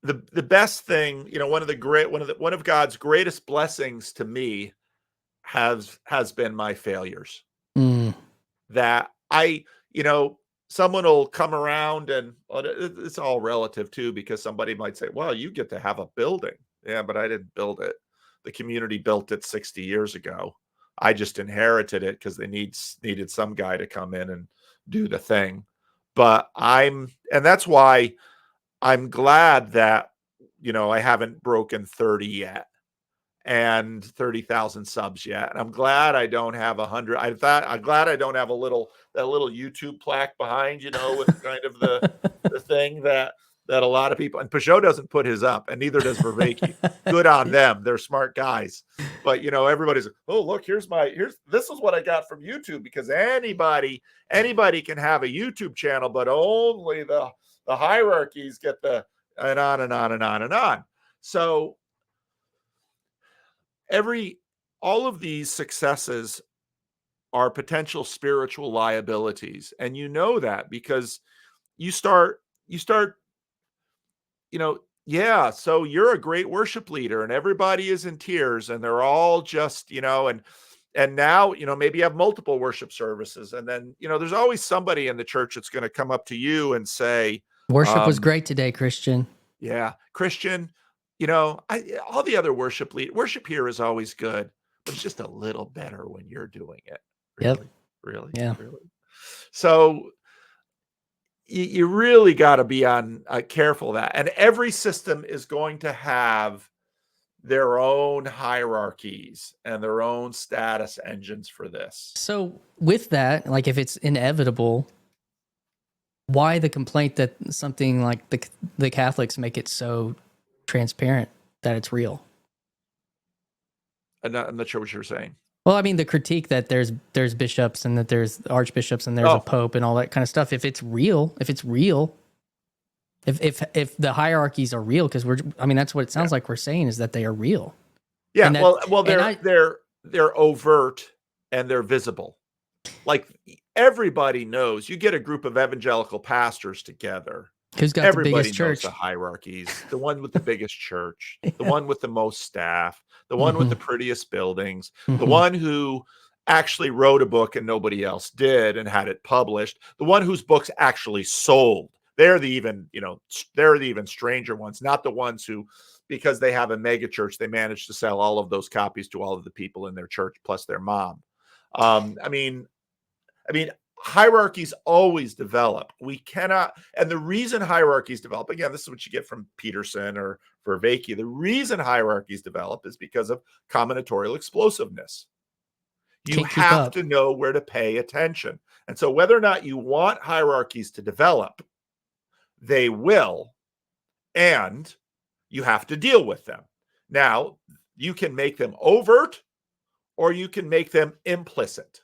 the best thing, one of God's greatest blessings to me has been my failures. That someone will come around, and it's all relative too, because somebody might say, well, you get to have a building. Yeah, but I didn't build it. The community built it 60 years ago. I just inherited it because they needed some guy to come in and do the thing. But and that's why I'm glad that, I haven't broken 30 yet and 30,000 subs yet. And I'm glad I don't have 100. I'm glad I don't have that little YouTube plaque behind, with kind of the thing that a lot of people, and Pageau doesn't put his up, and neither does Vervaeke. Good on them. They're smart guys. But everybody's, oh, look, this is what I got from YouTube, because anybody can have a YouTube channel, but only the hierarchies get and on and on and on and on. So all of these successes are potential spiritual liabilities. And that because you start, yeah, so you're a great worship leader and everybody is in tears and they're all just, and now, maybe you have multiple worship services. And then, there's always somebody in the church that's going to come up to you and say, worship was great today, Christian. Yeah, Christian, all the other worship here is always good, but it's just a little better when you're doing it. Really, Yep. really, Yeah. really. So you really got to be on careful of that. And every system is going to have their own hierarchies and their own status engines for this. So with that, like if it's inevitable, why the complaint that something like the Catholics make it so transparent that it's real? I'm not sure what you're saying. Well, I mean, the critique that there's bishops and that there's archbishops and there's a pope and all that kind of stuff. If it's real, if the hierarchies are real, because that's what it sounds like we're saying, is that they are real. Yeah. They're overt and they're visible. Like everybody knows. You get a group of evangelical pastors together. Who's got the biggest church? The hierarchies. The one with the biggest church, the one with the most staff, the one with the prettiest buildings, the one who actually wrote a book and nobody else did and had it published, the one whose books actually sold. They're the even stranger ones, not the ones who, because they have a mega church, they managed to sell all of those copies to all of the people in their church plus their mom. I mean, hierarchies always develop. We cannot, and the reason hierarchies develop, again, this is what you get from Peterson or Vervaeke, the reason hierarchies develop is because of combinatorial explosiveness. You have to know where to pay attention. And so whether or not you want hierarchies to develop, they will, and you have to deal with them. Now, you can make them overt or you can make them implicit.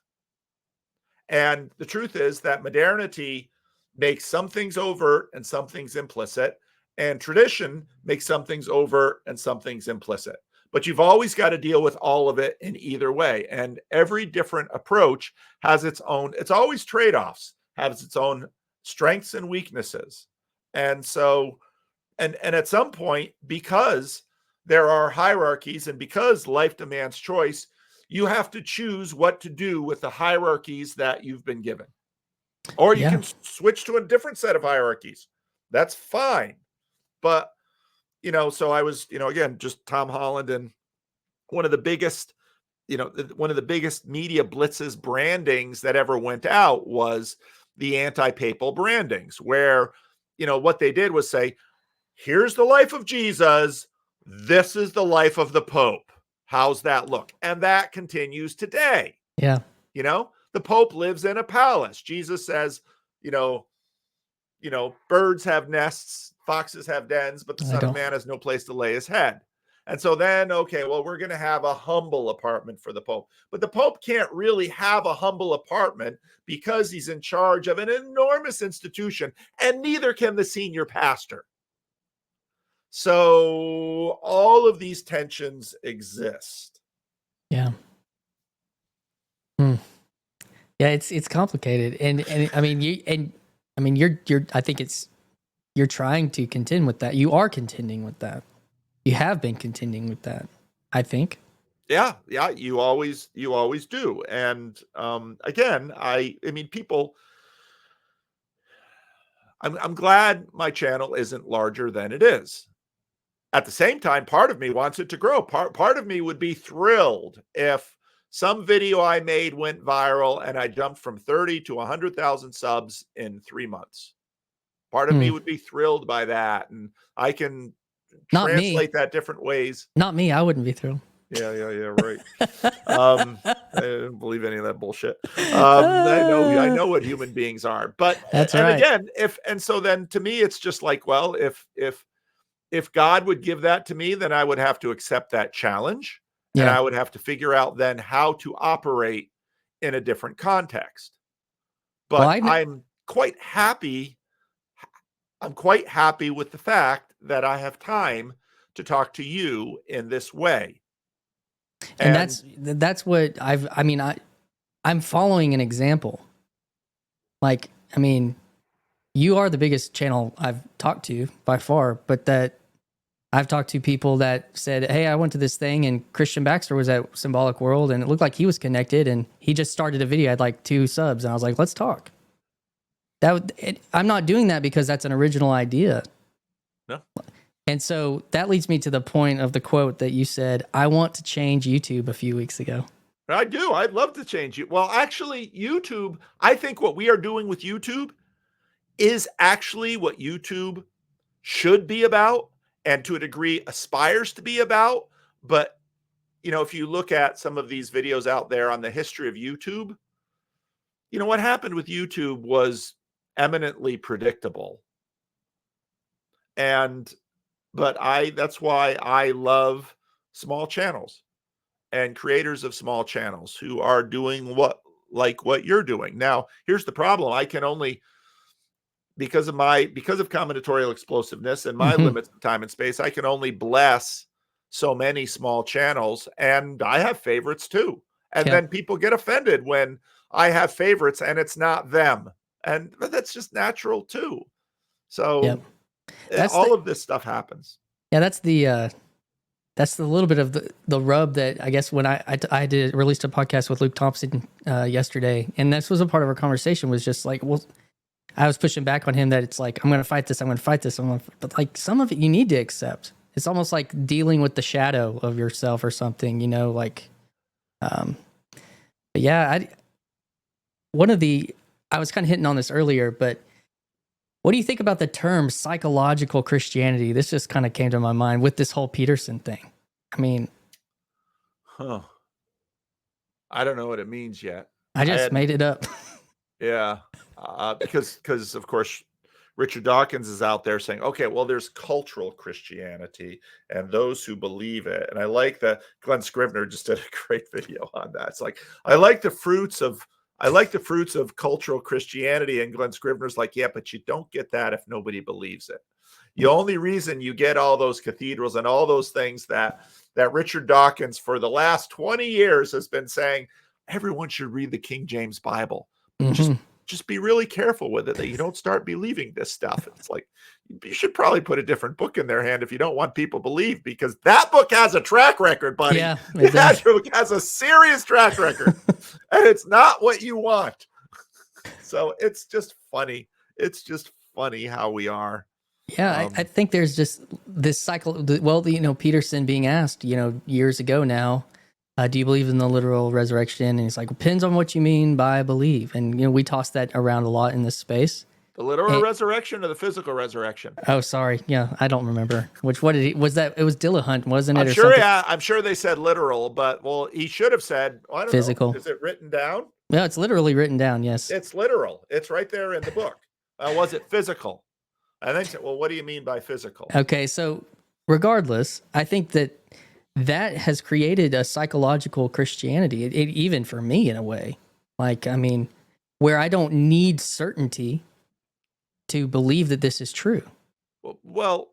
And the truth is that modernity makes some things overt and some things implicit, and tradition makes some things overt and some things implicit. But you've always got to deal with all of it in either way. And every different approach has its own, it's always trade-offs, has its own strengths and weaknesses. And so, and at some point, because there are hierarchies and because life demands choice, you have to choose what to do with the hierarchies that you've been given. Or you can switch to a different set of hierarchies. That's fine. But, so I was, again, just Tom Holland, and one of the biggest media blitzes brandings that ever went out was the anti-papal brandings, where, what they did was say, here's the life of Jesus. This is the life of the Pope. How's that look? And that continues today. Yeah. The Pope lives in a palace. Jesus says, birds have nests, foxes have dens, but the Son of Man has no place to lay his head. And so then, okay, well, we're going to have a humble apartment for the Pope. But the Pope can't really have a humble apartment because he's in charge of an enormous institution, and neither can the senior pastor. So all of these tensions exist. Yeah. Yeah, it's complicated. And I mean, I think you're trying to contend with that. You are contending with that. You have been contending with that, I think. Yeah, you always do. And again, I mean, people, I'm glad my channel isn't larger than it is. at the same time, part of me wants it to grow. Part of me would be thrilled if some video I made went viral and I jumped from 30 to 100,000 subs in 3 months. Part of me would be thrilled by that, and I can Not me. translate that different ways. Not me. I wouldn't be thrilled. Yeah, right. I don't believe any of that bullshit. I know what human beings are, but That's and right. again, so then to me, it's just like, well, if God would give that to me, then I would have to accept that challenge, and I would have to figure out then how to operate in a different context. But I'm quite happy. I'm quite happy with the fact that I have time to talk to you in this way. And that's what I'm following an example. Like, I mean, you are the biggest channel I've talked to by far, but that I've talked to people that said, hey, I went to this thing and Christian Baxter was at Symbolic World and it looked like he was connected and he just started a video. I had like 2 subs and I was like, let's talk. I'm not doing that because that's an original idea. No. And so that leads me to the point of the quote that you said, I want to change YouTube a few weeks ago. I do. I'd love to change you. Well, actually, YouTube, I think what we are doing with YouTube is actually what YouTube should be about, and to a degree aspires to be about. But, if you look at some of these videos out there on the history of YouTube, what happened with YouTube was eminently predictable. But that's why I love small channels and creators of small channels who are doing what you're doing. Now, here's the problem. I can only, because of combinatorial explosiveness and my limits of time and space, I can only bless so many small channels, and I have favorites too. And then people get offended when I have favorites and it's not them. But that's just natural too. So all of this stuff happens. Yeah, that's the little bit of the rub that I guess when I did released a podcast with Luke Thompson yesterday, and this was a part of our conversation, was just like, well, I was pushing back on him that it's like, I'm going to fight this, but like some of it you need to accept. It's almost like dealing with the shadow of yourself or something, like, but yeah, I was kind of hitting on this earlier, but what do you think about the term psychological Christianity? This just kind of came to my mind with this whole Peterson thing. I mean, I don't know what it means yet. I just made it up. Yeah. Because of course, Richard Dawkins is out there saying, okay, well, there's cultural Christianity and those who believe it. And I like that Glenn Scrivener just did a great video on that. It's like, I like the fruits of cultural Christianity. And Glenn Scrivener's like, yeah, but you don't get that if nobody believes it. The only reason you get all those cathedrals and all those things that Richard Dawkins for the last 20 years has been saying, everyone should read the King James Bible. Just be really careful with it, that you don't start believing this stuff. It's like, you should probably put a different book in their hand if you don't want people to believe, because that book has a track record, buddy. Yeah, that book has a serious track record, and it's not what you want. So it's just funny. It's just funny how we are. Yeah, I think there's just this cycle. Well, Peterson being asked, years ago now, do you believe in the literal resurrection? And he's like, depends on what you mean by believe. And, we toss that around a lot in this space. The literal resurrection or the physical resurrection? Oh, sorry. Yeah, I don't remember. Was that? It was Dillahunt, wasn't it? I'm sure they said literal, but he should have said, I don't physical. know. Is it written down? No, it's literally written down. Yes. It's literal. It's right there in the book. Was it physical? I think so. Well, what do you mean by physical? Okay. So regardless, I think that has created a psychological Christianity, even for me in a way. Like, I mean, where I don't need certainty to believe that this is true. Well,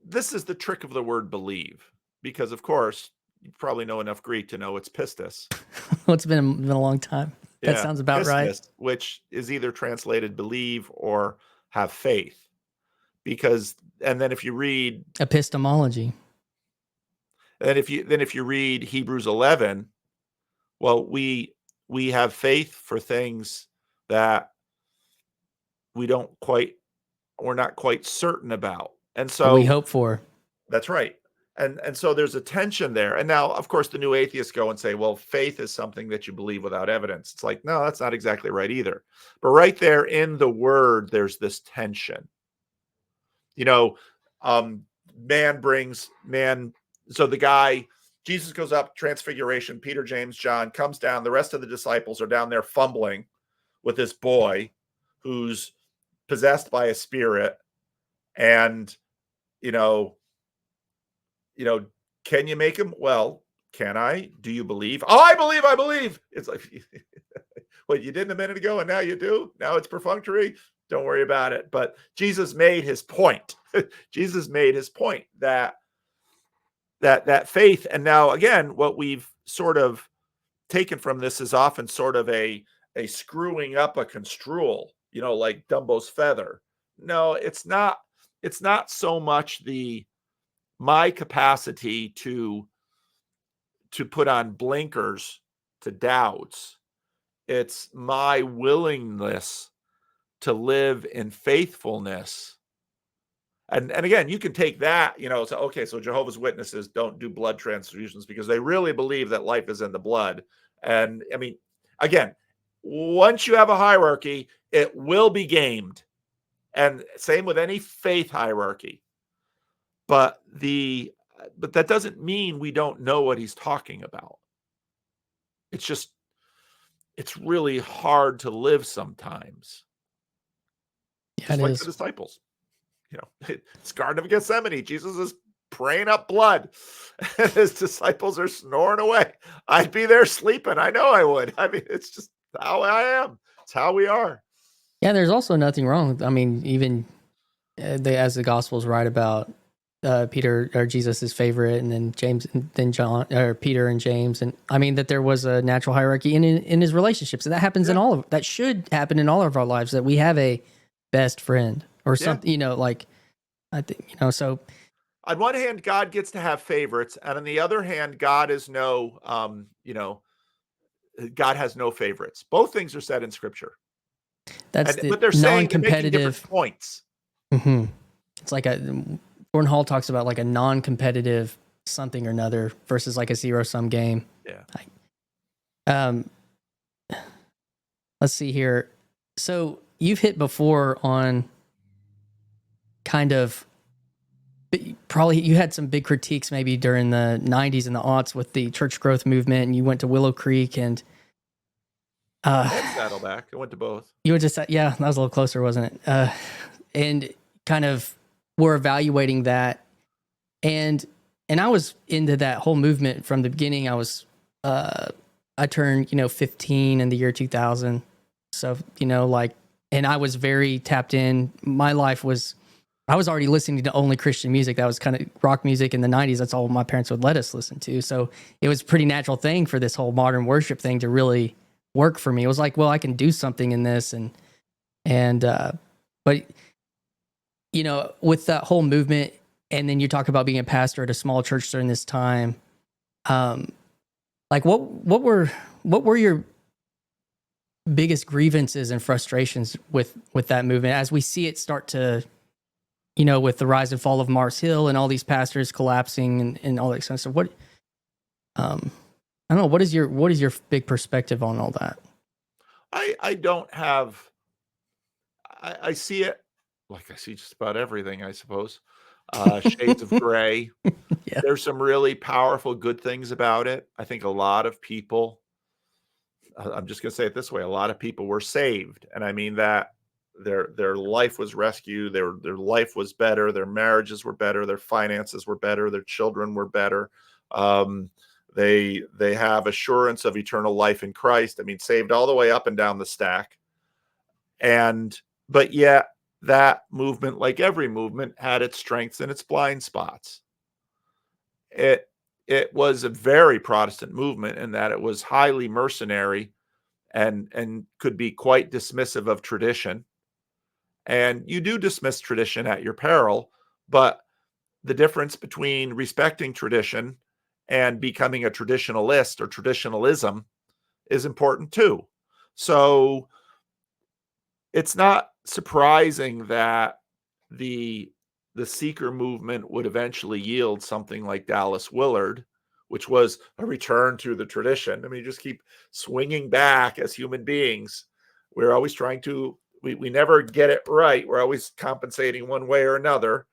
this is the trick of the word believe, because of course you probably know enough Greek to know it's pistis. Well, it's been a long time. That sounds about pistis, right. Which is either translated believe or have faith. And then if you read epistemology, and if you read Hebrews 11, well, we have faith for things that we're not quite certain about. And so we hope for. That's right. And so there's a tension there. And now, of course, the new atheists go and say, well, faith is something that you believe without evidence. It's like, no, that's not exactly right either. But right there in the word, there's this tension. You know, man brings man. So the guy, Jesus goes up, transfiguration, Peter, James, John comes down. The rest of the disciples are down there fumbling with this boy who's possessed by a spirit. And, you know, can you make him? Well, can I? Do you believe? Oh, I believe, I believe. It's like, what, you didn't a minute ago and now you do? Now it's perfunctory. Don't worry about it. But Jesus made his point. Jesus made his point that faith. And now again, what we've sort of taken from this is often sort of a screwing up a construal, like Dumbo's feather. No, it's not so much my capacity to put on blinkers to doubts. It's my willingness to live in faithfulness. And again, you can take that, so, okay, so Jehovah's Witnesses don't do blood transfusions because they really believe that life is in the blood. And I mean, again, once you have a hierarchy, it will be gamed. And same with any faith hierarchy. But that doesn't mean we don't know what he's talking about. It's really hard to live sometimes. Yeah, just like the disciples. It's Garden of Gethsemane. Jesus is praying up blood. And his disciples are snoring away. I'd be there sleeping. I know I would. I mean, it's just how I am. It's how we are. Yeah, there's also nothing wrong. I mean, even as the Gospels write about Peter or Jesus's favorite, and then James, and then John, or Peter and James, and I mean that there was a natural hierarchy in his relationships, and that happens in that should happen in all of our lives. That we have a best friend or something, like I think So on one hand, God gets to have favorites, and on the other hand, God is God has no favorites. Both things are said in Scripture. But they're saying they're making different points. Mm-hmm. It's like Gordon Hall talks about like a non-competitive something or another versus like a zero-sum game. Yeah. Let's see here. So you've hit before on kind of probably you had some big critiques maybe during the 90s and the aughts with the church growth movement, and you went to Willow Creek and Saddleback. I went to both. You went to that was a little closer, wasn't it? And kind of were evaluating that, and I was into that whole movement from the beginning. I turned 15 in the year 2000, so and I was very tapped in. My life was, I was already listening to only Christian music. That was kind of rock music in the 90s. That's all my parents would let us listen to. So it was a pretty natural thing for this whole modern worship thing to really work for me. It was like, well, I can do something in this, but with that whole movement, and then you talk about being a pastor at a small church during this time, like what were your biggest grievances and frustrations with that movement as we see it start to, with the rise and fall of Mars Hill and all these pastors collapsing and all that kind of stuff? What, I don't know, what is your big perspective on all that? I don't have, I see it like I see just about everything, I suppose. Shades of gray. Yeah. There's some really powerful, good things about it. I think a lot of people, I'm just going to say it this way, a lot of people were saved. And I mean that their life was rescued, their life was better, their marriages were better, their finances were better, their children were better. They have assurance of eternal life in Christ. I mean, saved all the way up and down the stack. But yet that movement, like every movement, had its strengths and its blind spots. It was a very Protestant movement in that it was highly mercenary and could be quite dismissive of tradition. And you do dismiss tradition at your peril, but the difference between respecting tradition and becoming a traditionalist or traditionalism is important too. So it's not surprising that the the seeker movement would eventually yield something like Dallas Willard, which was a return to the tradition. I mean, you just keep swinging back as human beings. We're always trying to, we never get it right. We're always compensating one way or another.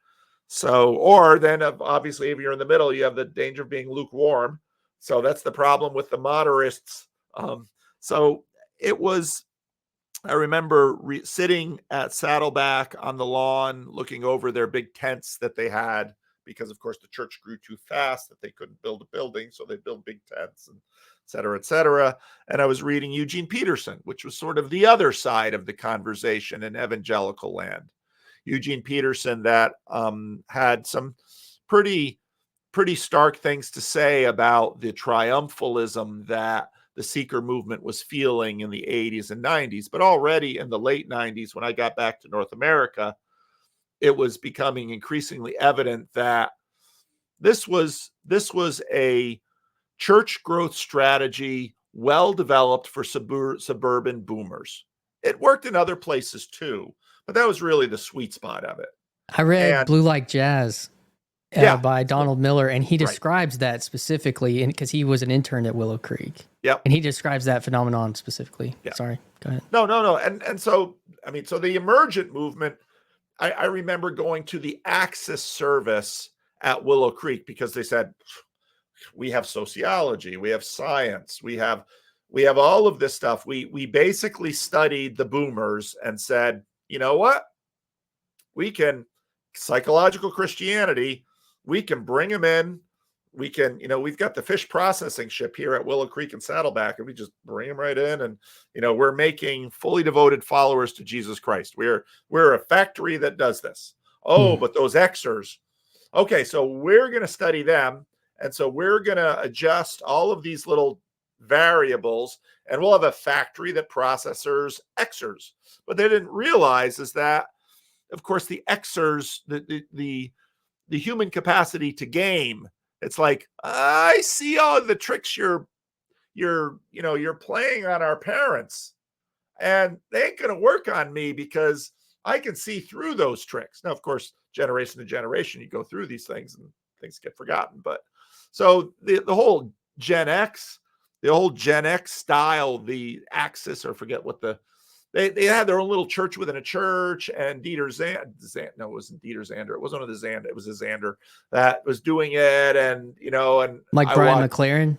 So, or then obviously, if you're in the middle, you have the danger of being lukewarm. So that's the problem with the moderists. So it was, I remember sitting at Saddleback on the lawn, looking over their big tents that they had, because of course the church grew too fast that they couldn't build a building. So they built big tents and et cetera, et cetera. And I was reading Eugene Peterson, which was sort of the other side of the conversation in evangelical land. Eugene Peterson that had some pretty stark things to say about the triumphalism that the seeker movement was feeling in the 80s and 90s. But already in the late 90s, when I got back to North America, it was becoming increasingly evident that this was a church growth strategy well developed for suburban boomers. It worked in other places too, but that was really the sweet spot of it. I read Blue Like Jazz by Donald Miller, and he describes that specifically because he was an intern at Willow Creek. Yep. And he describes that phenomenon specifically. Yep. Sorry, go ahead. No. And so, I mean, so the emergent movement, I remember going to the Axis service at Willow Creek because they said, we have sociology, we have science, we have all of this stuff. We basically studied the boomers and said, you know what? We can, psychological Christianity, we can bring them in. We can, we've got the fish processing ship here at Willow Creek and Saddleback, and we just bring them right in. And, we're making fully devoted followers to Jesus Christ. We're a factory that does this. Oh, but those Xers. Okay, so we're going to study them. And so we're going to adjust all of these little variables, and we'll have a factory that processes Xers. But they didn't realize is that, of course, the Xers, the human capacity to game, it's like, I see all the tricks you're playing on our parents, and they ain't going to work on me because I can see through those tricks. Now, of course, generation to generation, you go through these things and things get forgotten. But so the whole Gen X style, the Axis, or forget what they had their own little church within a church, and Dieter no, it wasn't Dieter Zander. It wasn't one of the Zander. It was a Zander that was doing it. And, and like Brian McLaren.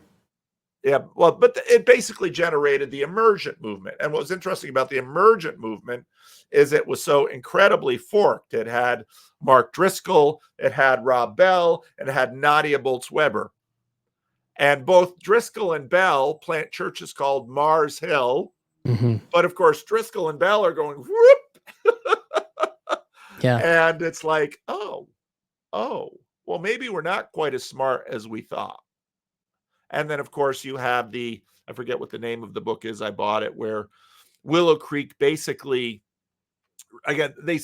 Yeah. Well, but it basically generated the emergent movement. And what was interesting about the emergent movement is it was so incredibly forked. It had Mark Driscoll, it had Rob Bell, and it had Nadia Bolz-Weber. And both Driscoll and Bell plant churches called Mars Hill. Mm-hmm. But of course, Driscoll and Bell are going, whoop. Yeah. And it's like, oh, well, maybe we're not quite as smart as we thought. And then, of course, you have I forget what the name of the book is. I bought it, where Willow Creek basically, again, they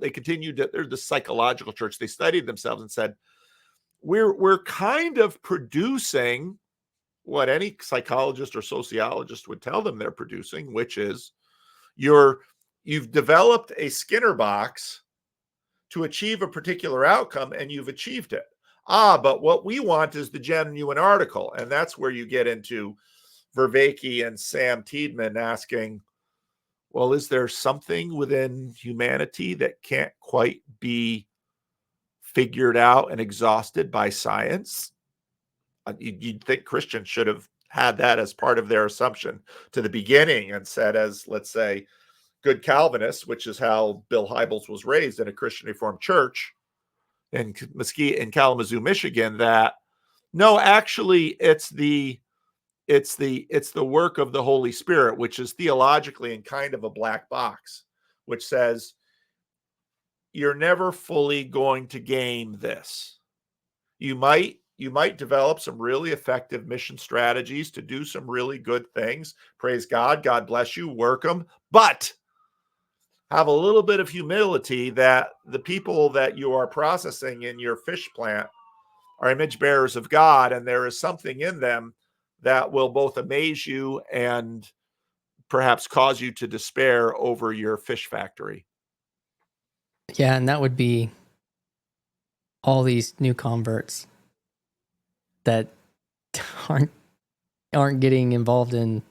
continued to, they're the psychological church. They studied themselves and said, we're kind of producing what any psychologist or sociologist would tell them they're producing, which is you've developed a Skinner box to achieve a particular outcome, and you've achieved it. But what we want is the genuine article. And that's where you get into Vervaeke and Sam Tiedemann asking, well, is there something within humanity that can't quite be figured out and exhausted by science? You'd think Christians should have had that as part of their assumption to the beginning and said, as, let's say, good Calvinists, which is how Bill Hybels was raised in a Christian Reformed church in Mesquite, in Kalamazoo, Michigan, that no, actually it's the work of the Holy Spirit, which is theologically in kind of a black box, which says you're never fully going to game this. You might develop some really effective mission strategies to do some really good things. Praise God. God bless you. Work them. But have a little bit of humility that the people that you are processing in your fish plant are image bearers of God, and there is something in them that will both amaze you and perhaps cause you to despair over your fish factory. Yeah, and that would be all these new converts that aren't getting involved in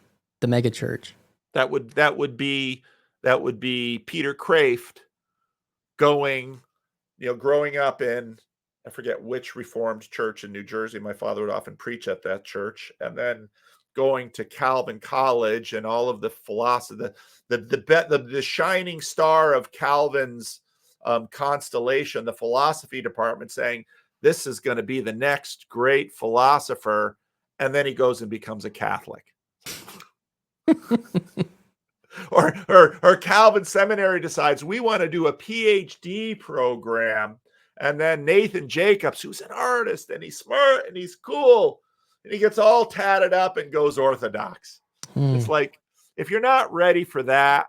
the mega church. That would be Peter Kraft going, growing up in, I forget which Reformed church in New Jersey. My father would often preach at that church, and then going to Calvin College and all of the philosophy, the shining star of Calvin's constellation, the philosophy department, saying this is going to be the next great philosopher, and then he goes and becomes a Catholic. or Calvin Seminary decides we want to do a PhD program, and then Nathan Jacobs, who's an artist and he's smart and he's cool, and he gets all tatted up and goes Orthodox. It's like, if you're not ready for that,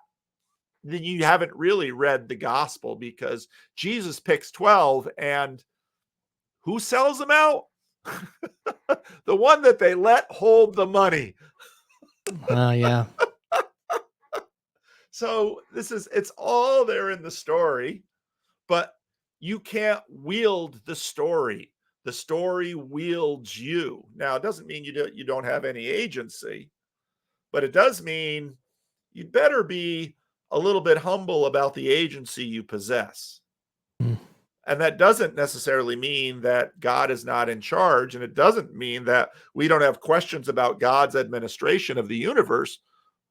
then you haven't really read the gospel, because Jesus picks 12, and who sells them out? The one that they let hold the money. Oh, yeah. So it's all there in the story, but you can't wield the story. The story wields you. Now, it doesn't mean you don't have any agency, but it does mean you'd better be a little bit humble about the agency you possess. And that doesn't necessarily mean that God is not in charge. And it doesn't mean that we don't have questions about God's administration of the universe.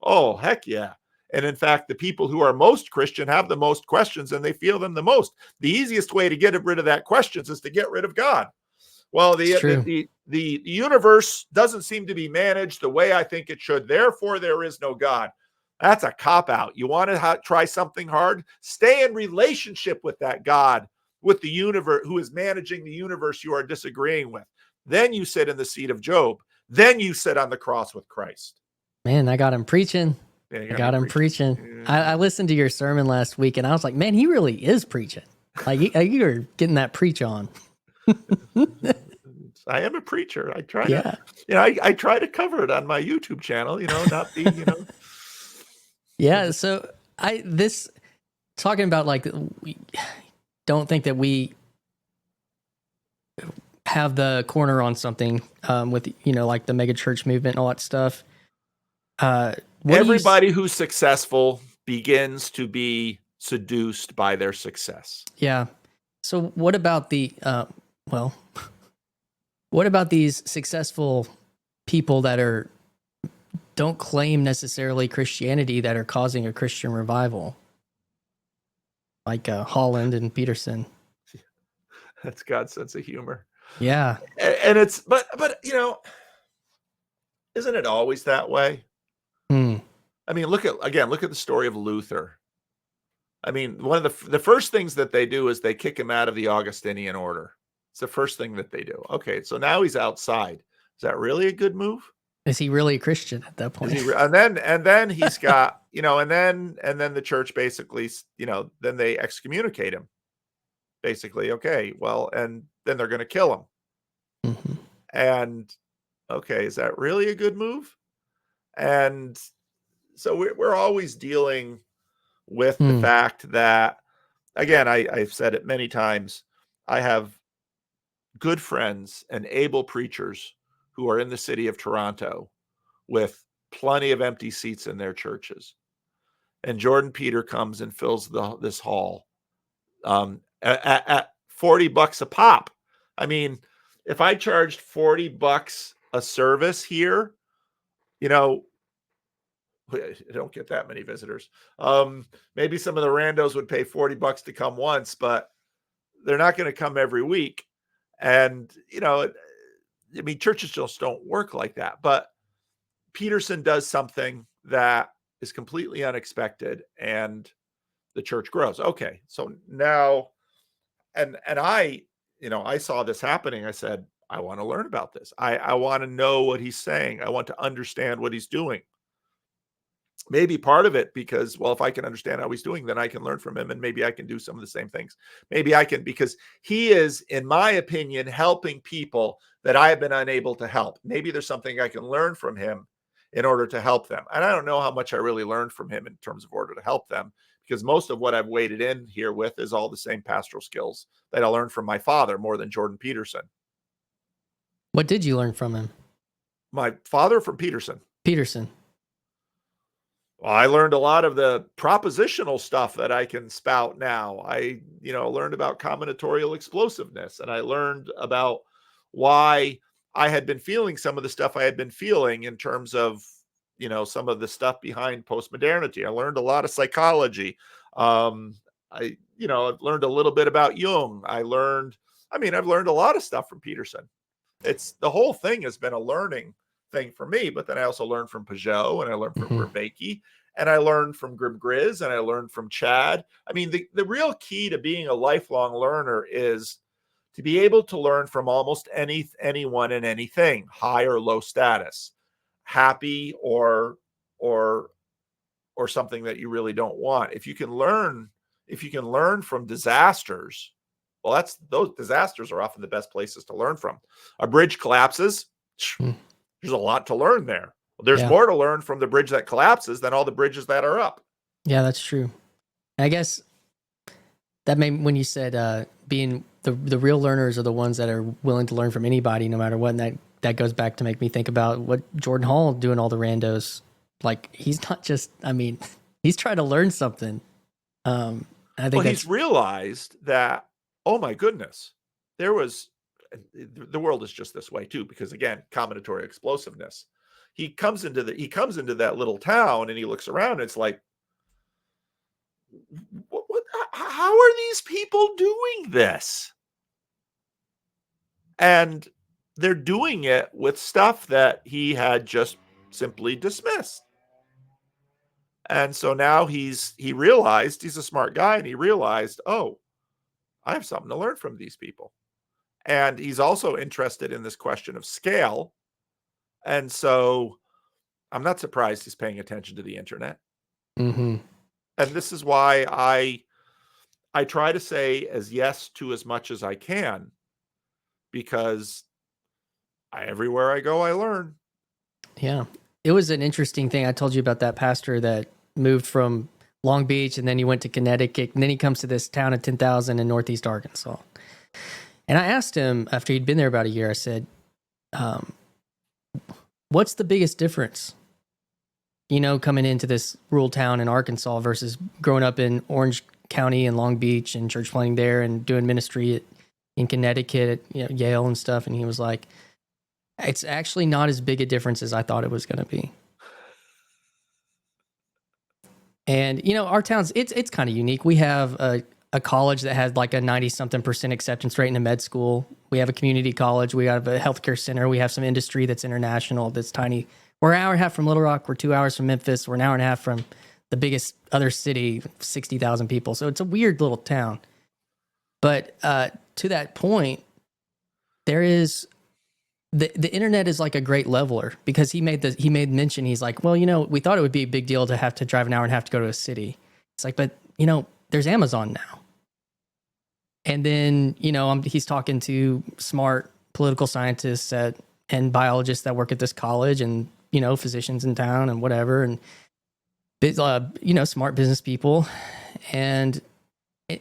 Oh, heck yeah. And in fact, the people who are most Christian have the most questions, and they feel them the most. The easiest way to get rid of that questions is to get rid of God. Well, the universe doesn't seem to be managed the way I think it should. Therefore, there is no God. That's a cop-out. You want to try something hard? Stay in relationship with that God, with the universe, who is managing the universe you are disagreeing with. Then you sit in the seat of Job. Then you sit on the cross with Christ. Man, I got him preaching. Yeah, I got him preaching. I listened to your sermon last week, and I was like, man, he really is preaching. Like, you're getting that preach on. I am a preacher. I try to, I try to cover it on my YouTube channel, not be, Yeah. So talking about, like, we don't think that we have the corner on something with, like the mega church movement and all that stuff. Everybody who's successful begins to be seduced by their success. Yeah. So what about what about these successful people that don't claim necessarily Christianity, that are causing a Christian revival? Like Holland and Peterson. That's God's sense of humor. Yeah. And it's, but isn't it always that way? I mean, look at the story of Luther. I mean, one of the first things that they do is they kick him out of the Augustinian order. It's the first thing that they do. Okay, so now he's outside. Is that really a good move? Is he really a Christian at that point? And then he's got, and then the church basically, then they excommunicate him. Basically, okay, well, and then they're going to kill him. Mm-hmm. And okay, is that really a good move? And so we're always dealing with the fact that, again, I've said it many times, I have good friends and able preachers who are in the city of Toronto with plenty of empty seats in their churches. And Jordan Peter comes and fills this hall at $40 a pop. I mean, if I charged $40 a service here, I don't get that many visitors. Maybe some of the randos would pay $40 to come once, but they're not going to come every week. And, churches just don't work like that. But Peterson does something that is completely unexpected, and the church grows. Okay, so now, and I saw this happening. I said, I want to learn about this. I want to know what he's saying. I want to understand what he's doing. Maybe part of it because, well, if I can understand how he's doing, then I can learn from him, and maybe I can do some of the same things. Maybe I can, because he is, in my opinion, helping people that I have been unable to help. Maybe there's something I can learn from him in order to help them. And I don't know how much I really learned from him in terms of order to help them, because most of what I've waded in here with is all the same pastoral skills that I learned from my father more than Jordan Peterson. What did you learn from him? My father from Peterson. Peterson. Well, I learned a lot of the propositional stuff that I can spout now. I, learned about combinatorial explosiveness, and I learned about why I had been feeling some of the stuff I had been feeling in terms of, some of the stuff behind postmodernity. I learned a lot of psychology. I've learned a little bit about Jung. I've learned a lot of stuff from Peterson. It's the whole thing has been a learning thing for me, but then I also learned from Pageau, and I learned from Vervaeke, and I learned from Grim Grizz, and I learned from Chad. I mean, the real key to being a lifelong learner is to be able to learn from almost anyone and anything, high or low status, happy or something that you really don't want. If you can learn from disasters, well, those disasters are often the best places to learn from. A bridge collapses. There's a lot to learn there. There's more to learn from the bridge that collapses than all the bridges that are up. Yeah, that's true. I guess that when you said being the real learners are the ones that are willing to learn from anybody, no matter what. And that goes back to make me think about what Jordan Hall doing all the randos. Like, he's not just, he's trying to learn something. I think he's realized that, oh my goodness, the world is just this way too, because again, combinatorial explosiveness. He comes into that little town and he looks around and it's like, how are these people doing this? And they're doing it with stuff that he had just simply dismissed. And so now he realized, he's a smart guy, and he realized, oh, I have something to learn from these people. And he's also interested in this question of scale. And so I'm not surprised he's paying attention to the internet. Mm-hmm. And this is why I try to say as yes to as much as I can, because everywhere I go, I learn. Yeah. It was an interesting thing. I told you about that pastor that moved from Long Beach and then he went to Connecticut, and then he comes to this town of 10,000 in Northeast Arkansas. And I asked him after he'd been there about a year, I said, what's the biggest difference, coming into this rural town in Arkansas versus growing up in Orange County and Long Beach and church planting there and doing ministry in Connecticut at Yale and stuff. And he was like, it's actually not as big a difference as I thought it was going to be. And, our town's, it's kind of unique. We have a college that has like a 90-something% acceptance rate into med school. We have a community college. We have a healthcare center. We have some industry that's international, that's tiny. We're an hour and a half from Little Rock. We're 2 hours from Memphis. We're an hour and a half from the biggest other city, 60,000 people. So it's a weird little town. But to that point, there is... The internet is like a great leveler, because he made mention. He's like, well, we thought it would be a big deal to have to drive an hour and a half to go to a city. It's like, but there's Amazon now. And then, he's talking to smart political scientists and biologists that work at this college, and, physicians in town and whatever. And, smart business people. And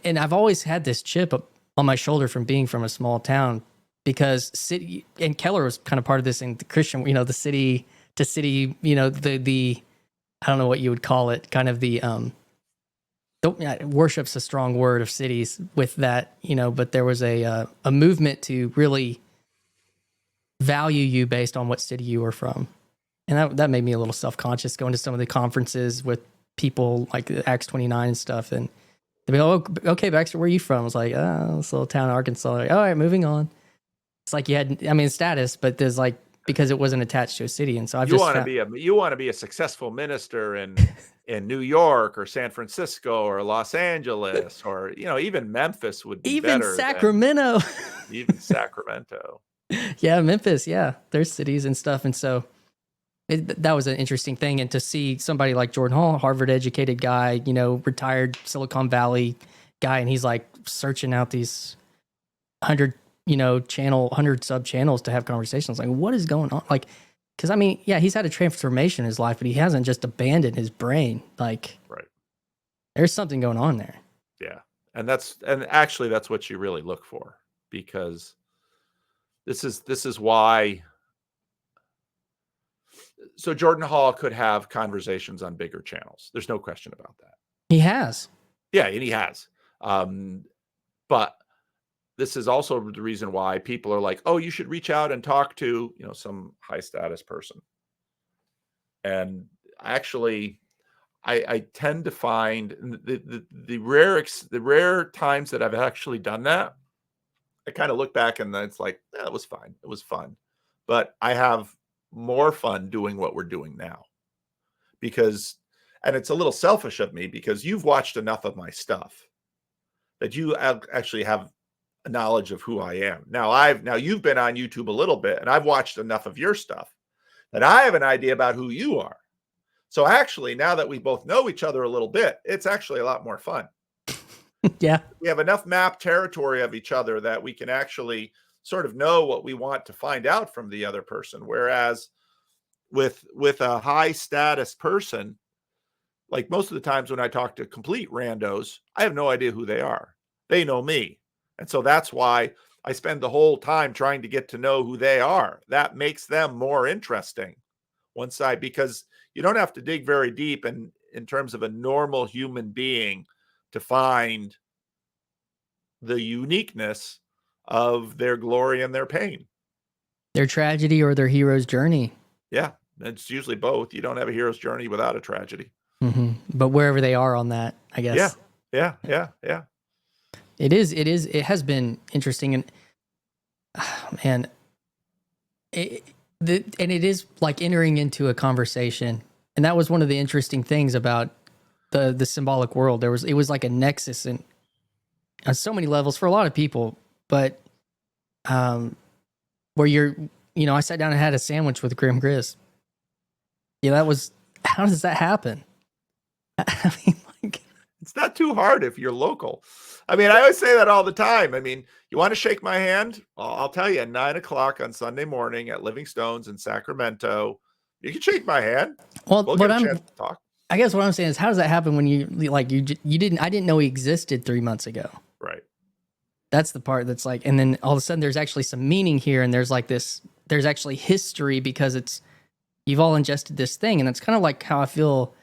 I've always had this chip on my shoulder from being from a small town, because city, and Keller was kind of part of this in the Christian, the city to city, the I don't know what you would call it, kind of the worship's a strong word of cities with that, but there was a movement to really value you based on what city you were from. And that made me a little self-conscious going to some of the conferences with people like Acts 29 and stuff. And they'd be like, oh, okay, Baxter, where are you from? I was like, oh, this little town in Arkansas. Like, all right, moving on. It's like you had, status, but there's like, because it wasn't attached to a city. And so you want to be a successful minister in New York or San Francisco or Los Angeles, or, even Memphis would be even better. Sacramento. Even Sacramento. Yeah. Memphis. Yeah. There's cities and stuff. And so that was an interesting thing. And to see somebody like Jordan Hall, Harvard educated guy, retired Silicon Valley guy, and he's like searching out these 100 sub channels to have conversations. Like, what is going on? Like, because he's had a transformation in his life, but he hasn't just abandoned his brain. Like, right. There's something going on there. Yeah. And actually that's what you really look for, because this is why. So Jordan Hall could have conversations on bigger channels. There's no question about that. He has. Yeah, and he has. But this is also the reason why people are like, oh, you should reach out and talk to, some high status person. And actually, I tend to find the rare times that I've actually done that, I kind of look back and it's like, it was fine. It was fun. But I have more fun doing what we're doing now, and it's a little selfish of me, because you've watched enough of my stuff that you actually have a knowledge of who I am. Now you've been on YouTube a little bit, and I've watched enough of your stuff that I have an idea about who you are. So actually, now that we both know each other a little bit, it's actually a lot more fun. Yeah. We have enough map territory of each other that we can actually sort of know what we want to find out from the other person. Whereas with a high status person, like most of the times when I talk to complete randos, I have no idea who they are. They know me. And so that's why I spend the whole time trying to get to know who they are. That makes them more interesting. Because you don't have to dig very deep in terms of a normal human being to find the uniqueness of their glory and their pain. Their tragedy or their hero's journey. Yeah, it's usually both. You don't have a hero's journey without a tragedy. Mm-hmm. But wherever they are on that, I guess. Yeah. It has been interesting. And man, it is like entering into a conversation. And that was one of the interesting things about the symbolic world. It was like a nexus and on so many levels for a lot of people, but where I sat down and had a sandwich with Grim Grizz. Yeah, how does that happen? I mean, like, it's not too hard if you're local. I mean, I always say that all the time. I mean, you want to shake my hand? I'll tell you, at 9:00 on Sunday morning at Living Stones in Sacramento, you can shake my hand. Well, we'll get a chance to talk. I guess what I'm saying is, how does that happen when I didn't know he existed 3 months ago. Right. That's the part that's like, and then all of a sudden there's actually some meaning here, and there's actually history, because you've all ingested this thing. And it's kind of like how I feel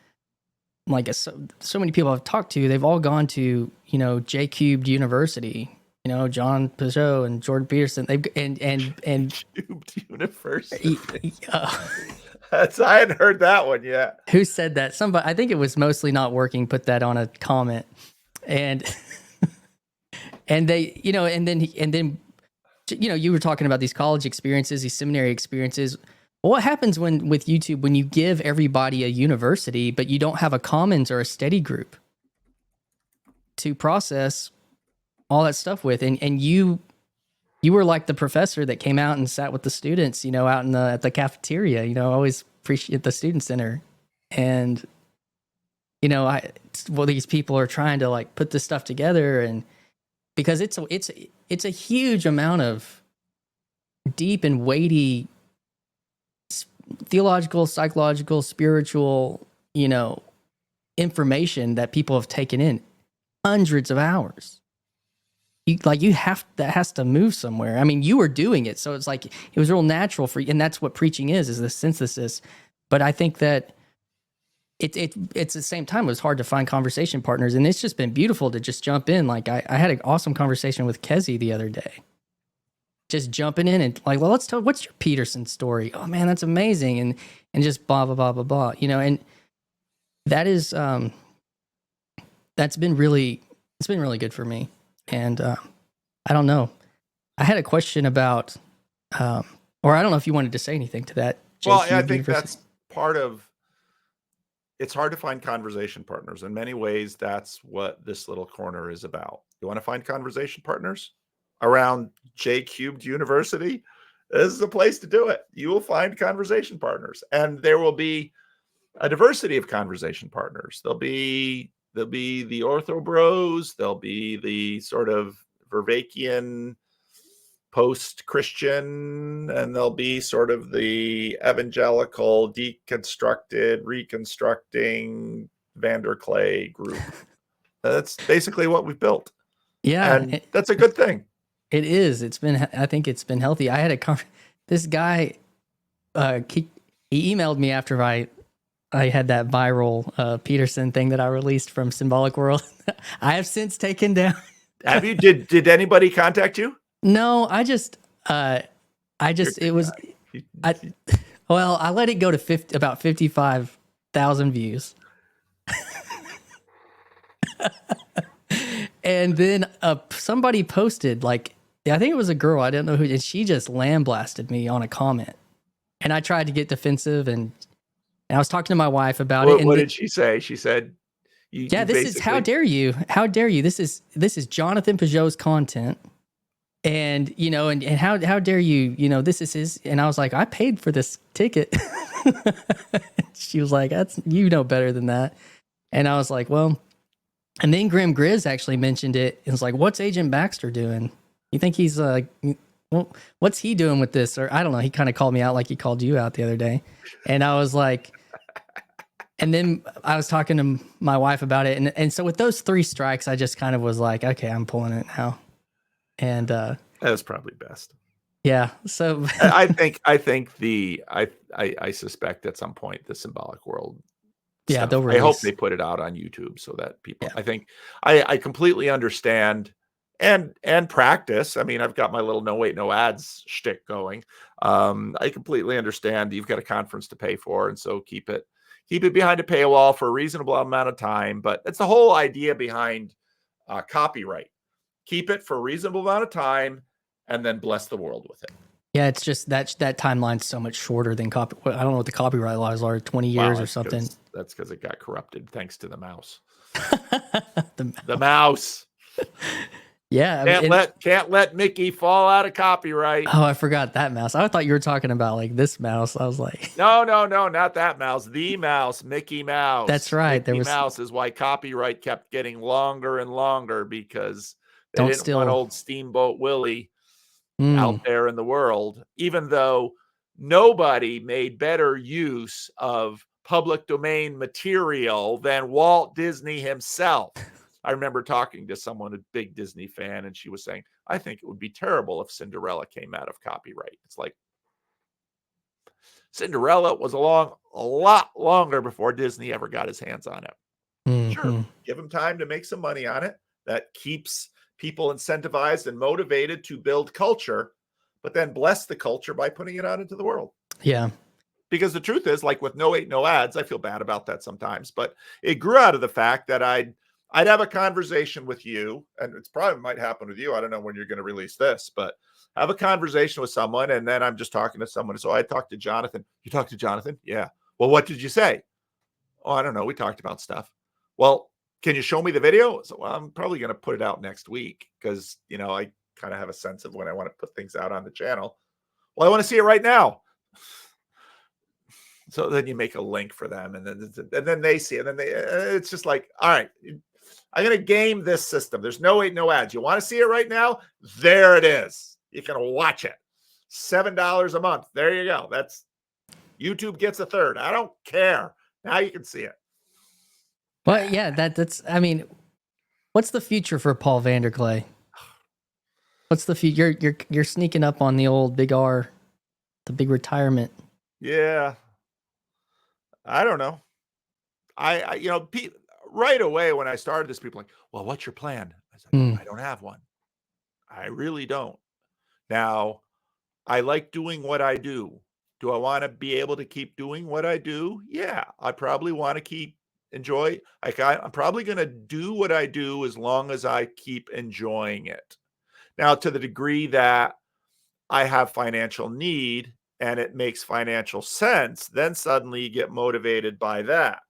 like so many people I've talked to, they've all gone to, J Cubed University, John Pageau and Jordan Peterson. They've and Cubed University. I hadn't heard that one yet. Who said that? Somebody, I think it was Mostly Not Working, put that on a comment. And and they, and then you were talking about these college experiences, these seminary experiences. What happens with YouTube when you give everybody a university, but you don't have a commons or a study group to process all that stuff with? And you were like the professor that came out and sat with the students, out at the cafeteria. I always appreciate the student center. And these people are trying to like put this stuff together, and because it's a huge amount of deep and weighty theological, psychological, spiritual, information that people have taken in hundreds of hours. That has to move somewhere. I mean, you were doing it, so it's like it was real natural for you, and that's what preaching is the synthesis. But I think that it's at the same time, it was hard to find conversation partners, and it's just been beautiful to just jump in. Like I had an awesome conversation with Kezi the other day. Just jumping in and like, well, let's tell, what's your Peterson story? Oh man, that's amazing. And just blah, blah, blah, blah, blah, and that is, it's been really good for me. And, I don't know. I had a question about, or I don't know if you wanted to say anything to that. Well, I think that's part of, it's hard to find conversation partners. In many ways, that's what this little corner is about. You want to find conversation partners around J Cubed University? This is a place to do it. You will find conversation partners, and there will be a diversity of conversation partners. There'll be the ortho bros. There'll be the sort of Vervaekean post-Christian, and there'll be sort of the evangelical, deconstructed, reconstructing VanderKlay group. That's basically what we've built. Yeah, And that's a good thing. it is. I think it's been healthy. I had this guy, he emailed me after I had that viral Peterson thing that I released from Symbolic World. I have since taken down. Have you? Did anybody contact you? No, I let it go to about 55,000 views. And then somebody posted, like, I think it was a girl, I didn't know who, and she just lambasted me on a comment. And I tried to get defensive, and I was talking to my wife about it. And what did she say? She said, this is, how dare you? How dare you? This is Jonathan Pageau's content. And, and how dare you, this is his. And I was like, I paid for this ticket. She was like, you know better than that. And I was like, well, and then Grim Grizz actually mentioned it. It was like, what's Agent Baxter doing? You think he's what's he doing with this? Or I don't know. He kind of called me out like he called you out the other day. And I was like, and then I was talking to my wife about it. And so with those 3 strikes, I just kind of was like, okay, I'm pulling it now. And that was probably best. Yeah. So I suspect at some point the Symbolic World. Yeah, stuff, I hope they put it out on YouTube so that people. Yeah. I think I completely understand and practice. I mean, I've got my little no ads shtick going. I completely understand you've got a conference to pay for, and so keep it behind a paywall for a reasonable amount of time. But it's the whole idea behind copyright. Keep it for a reasonable amount of time, and then bless the world with it. Yeah, it's just that timeline's so much shorter than I don't know what the copyright laws are, 20 years or something. That's because it got corrupted thanks to the mouse. the mouse. Yeah, can't let Mickey fall out of copyright. Oh, I forgot that mouse. I thought you were talking about like this mouse. I was like, no, not that mouse. The mouse, Mickey Mouse. That's right. Mickey Mouse is why copyright kept getting longer and longer, because they didn't want old Steamboat Willie out there in the world, even though nobody made better use of public domain material than Walt Disney himself. I remember talking to someone, a big Disney fan, and she was saying, I think it would be terrible if Cinderella came out of copyright. It's like, Cinderella was a lot longer before Disney ever got his hands on it. Mm-hmm. Sure, give him time to make some money on it. That keeps people incentivized and motivated to build culture, but then bless the culture by putting it out into the world. Yeah. Because the truth is, like with no ads, I feel bad about that sometimes, but it grew out of the fact that I'd have a conversation with you, and it's probably might happen with you. I don't know when you're going to release this, but have a conversation with someone, and then I'm just talking to someone. So I talked to Jonathan. You talked to Jonathan? Yeah. Well, what did you say? Oh, I don't know. We talked about stuff. Well, can you show me the video? So I'm probably going to put it out next week because, I kind of have a sense of when I want to put things out on the channel. Well, I want to see it right now. So then you make a link for them, and then they see it, and then it's just like, all right, I'm going to game this system. There's no ads. You want to see it right now? There it is. You can watch it. $7 a month. There you go. That's YouTube gets a third. I don't care. Now you can see it. Well, yeah, that's, I mean, what's the future for Paul VanderKlay? What's the future? You're sneaking up on the old big R, the big retirement. Yeah. I don't know. I right away when I started this, people were like, well, what's your plan? I said, I don't have one. I really don't. Now, I like doing what I do. Do I want to be able to keep doing what I do? Yeah, I probably want to keep enjoy. I'm probably going to do what I do as long as I keep enjoying it. Now, to the degree that I have financial need and it makes financial sense, then suddenly you get motivated by that.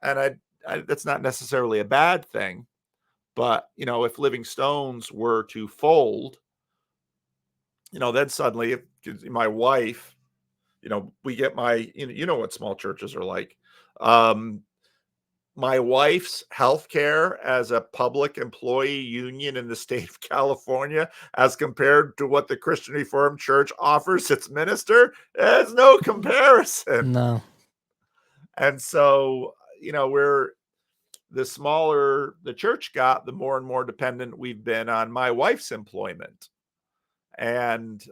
And that's not necessarily a bad thing. But, if Living Stones were to fold, then suddenly my wife, we get my, what small churches are like. My wife's health care as a public employee union in the state of California, as compared to what the Christian Reformed Church offers its minister, there's no comparison. No. And so, the smaller the church got, the more and more dependent we've been on my wife's employment. And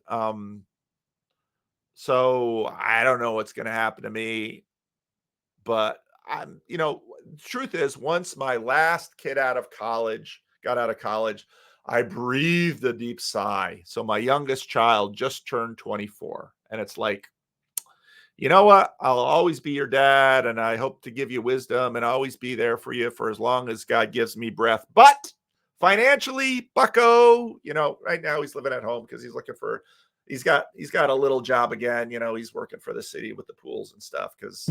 so I don't know what's going to happen to me, but truth is, once my last kid got out of college, I breathed a deep sigh. So my youngest child just turned 24, and it's like, you know what? I'll always be your dad, and I hope to give you wisdom and always be there for you for as long as God gives me breath. But financially, bucko, right now he's living at home because he's got a little job again. He's working for the city with the pools and stuff because,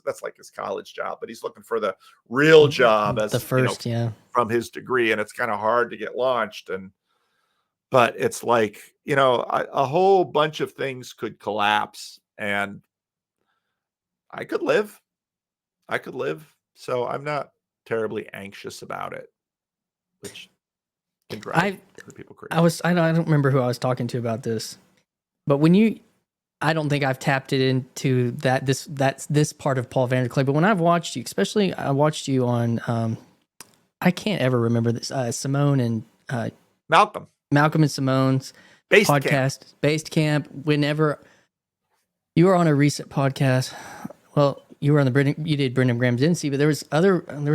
that's like his college job, but he's looking for the real job as the first, from his degree. And it's kind of hard to get launched. But it's like, a whole bunch of things could collapse and I could live. So I'm not terribly anxious about it, which can drive people crazy. I don't remember who I was talking to about this, but I don't think I've tapped it into this part of Paul VanderKlay. But when I've watched you, especially I watched you on, I can't ever remember this, Simone and Malcolm and Simone's Based podcast, Camp. Based Camp. Whenever you were on a recent podcast, well, you were on you did Brendan Graham's NC, but there was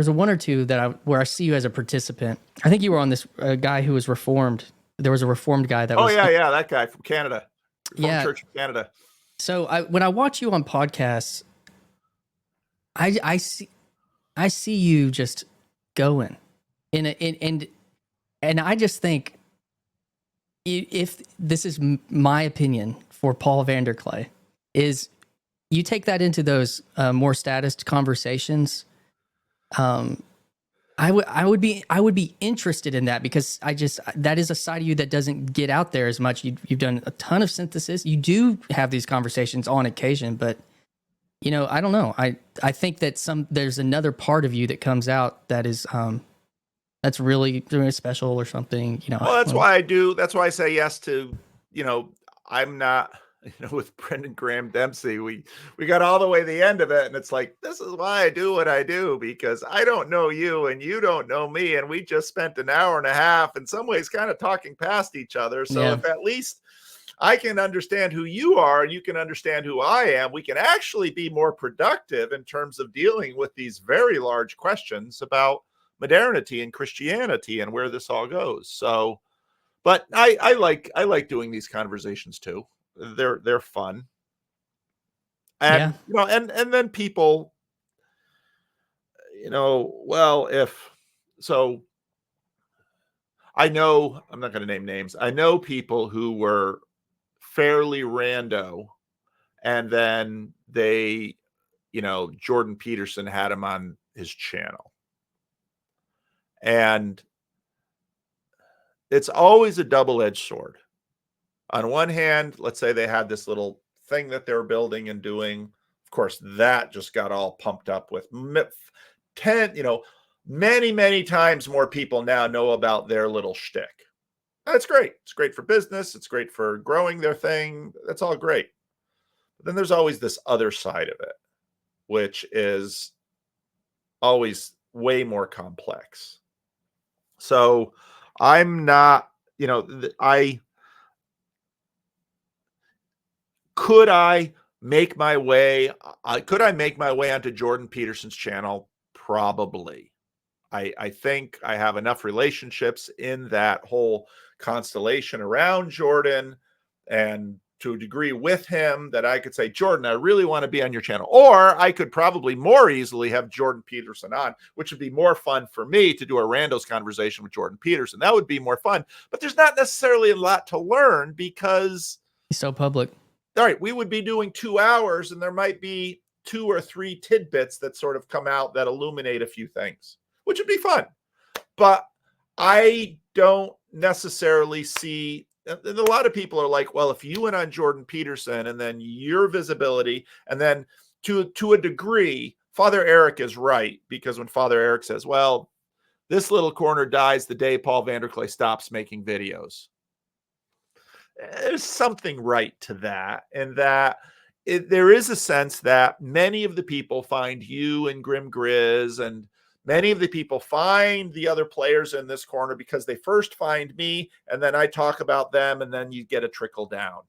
a one or two where I see you as a participant. I think you were on this guy who was Reformed. There was a Reformed guy that was. That guy from Canada. Reformed Church of Canada. So when I watch you on podcasts, I see you just going and I just think, if this is my opinion for Paul VanderKlay, is you take that into those more statist conversations. I would be interested in that, because that is a side of you that doesn't get out there as much. You've done a ton of synthesis. You do have these conversations on occasion, but I don't know. I think that there's another part of you that comes out that is that's really special or something. Well, that's why I do. That's why I say yes to. I'm not. With Brendan Graham Dempsey, we got all the way to the end of it, and it's like, this is why I do what I do, because I don't know you and you don't know me, and we just spent an hour and a half in some ways kind of talking past each other. So if at least I can understand who you are and you can understand who I am, we can actually be more productive in terms of dealing with these very large questions about modernity and Christianity and where this all goes. So, but I like doing these conversations too. They're fun. And and then people, I know, I'm not going to name names. I know people who were fairly rando, and then they, Jordan Peterson had him on his channel. And it's always a double-edged sword. On one hand, let's say they had this little thing that they're building and doing. Of course, that just got all pumped up with 10, many, many times more people now know about their little shtick. That's great. It's great for business. It's great for growing their thing. That's all great. But then there's always this other side of it, which is always way more complex. So I'm not, could I make my way onto Jordan Peterson's channel? Probably. I think I have enough relationships in that whole constellation around Jordan and to a degree with him that I could say, Jordan, I really want to be on your channel. Or I could probably more easily have Jordan Peterson on, which would be more fun for me to do a randos conversation with Jordan Peterson. That would be more fun. But there's not necessarily a lot to learn because he's so public. All right, we would be doing 2 hours and there might be 2 or 3 tidbits that sort of come out that illuminate a few things, which would be fun. But I don't necessarily see, and a lot of people are like, well, if you went on Jordan Peterson and then your visibility, and then to a degree, Father Eric is right, because when Father Eric says, well, this little corner dies the day Paul VanderKlay stops making videos. There's something right to that, and that there is a sense that many of the people find you and Grim Grizz and Many of the people find the other players in this corner because they first find me, and then I talk about them, and then you get a trickle down.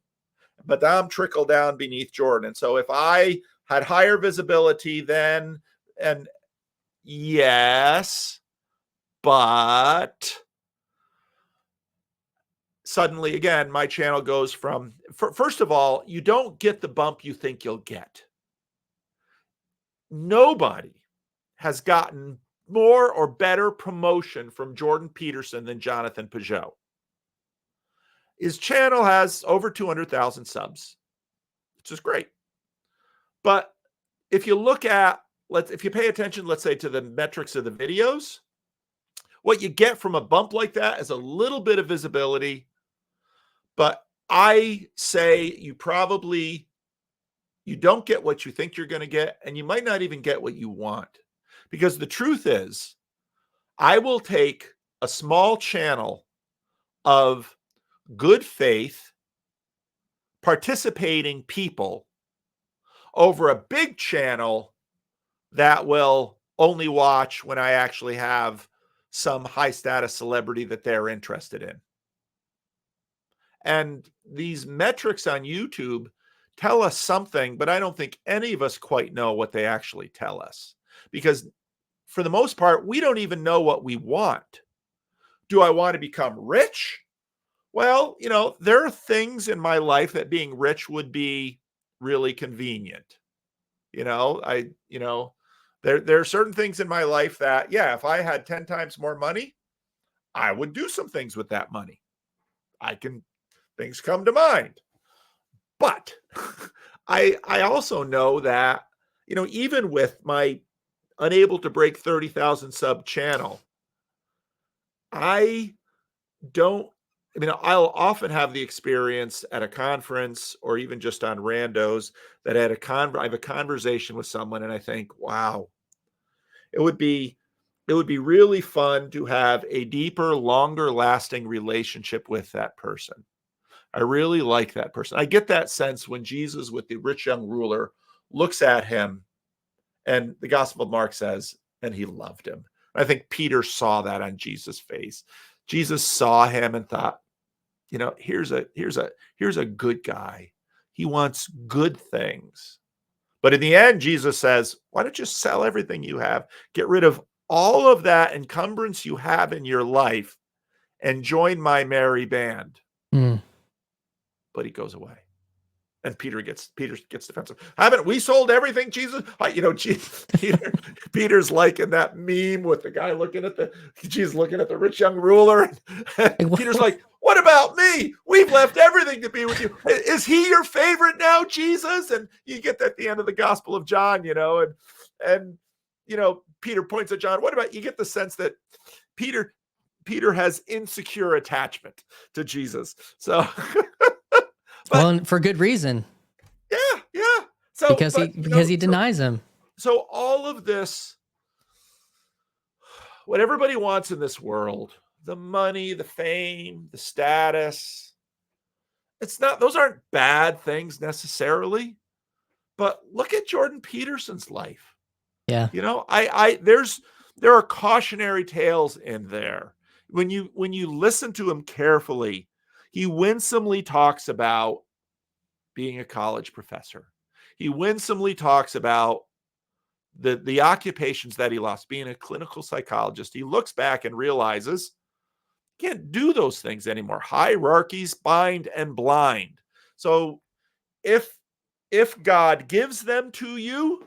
But I'm trickle down beneath Jordan. And so if I had higher visibility then, and yes, but suddenly, again, my channel goes from, first of all, you don't get the bump you think you'll get. Nobody has gotten more or better promotion from Jordan Peterson than Jonathan Pageau. His channel has over 200,000 subs, which is great. But if you look at, if you pay attention, let's say, to the metrics of the videos, what you get from a bump like that is a little bit of visibility. But I say you don't get what you think you're going to get, and you might not even get what you want. Because the truth is, I will take a small channel of good faith, participating people over a big channel that will only watch when I actually have some high status celebrity that they're interested in. And these metrics on YouTube tell us something, but I don't think any of us quite know what they actually tell us. Because for the most part, we don't even know what we want. Do I want to become rich? Well, there are things in my life that being rich would be really convenient. There are certain things in my life that, if I had 10 times more money, I would do some things with that money. Things come to mind. But I also know that, even with my unable to break 30,000 sub channel, I'll often have the experience at a conference or even just on randos that I have a conversation with someone and I think, wow, it would be really fun to have a deeper, longer lasting relationship with that person. I really like that person. I get that sense when Jesus with the rich young ruler looks at him, and the Gospel of Mark says, and he loved him. I think Peter saw that on Jesus' face. Jesus saw him and thought, here's a good guy. He wants good things. But in the end, Jesus says, why don't you sell everything you have, get rid of all of that encumbrance you have in your life, and join my merry band. But he goes away. And Peter gets defensive. Haven't we sold everything, Jesus? Peter's like in that meme with the guy looking at the rich young ruler. And Peter's like, what about me? We've left everything to be with you. Is he your favorite now, Jesus? And you get that at the end of the Gospel of John, and Peter points at John. What about, you get the sense that Peter has insecure attachment to Jesus. So well, and for good reason. Yeah. So because he denies him. So all of this, what everybody wants in this world, the money, the fame, the status, those aren't bad things necessarily. But look at Jordan Peterson's life. Yeah. There are cautionary tales in there. When you listen to him carefully, he winsomely talks about being a college professor. He winsomely talks about the occupations that he lost, being a clinical psychologist. He looks back and realizes he can't do those things anymore. Hierarchies bind and blind. So if God gives them to you,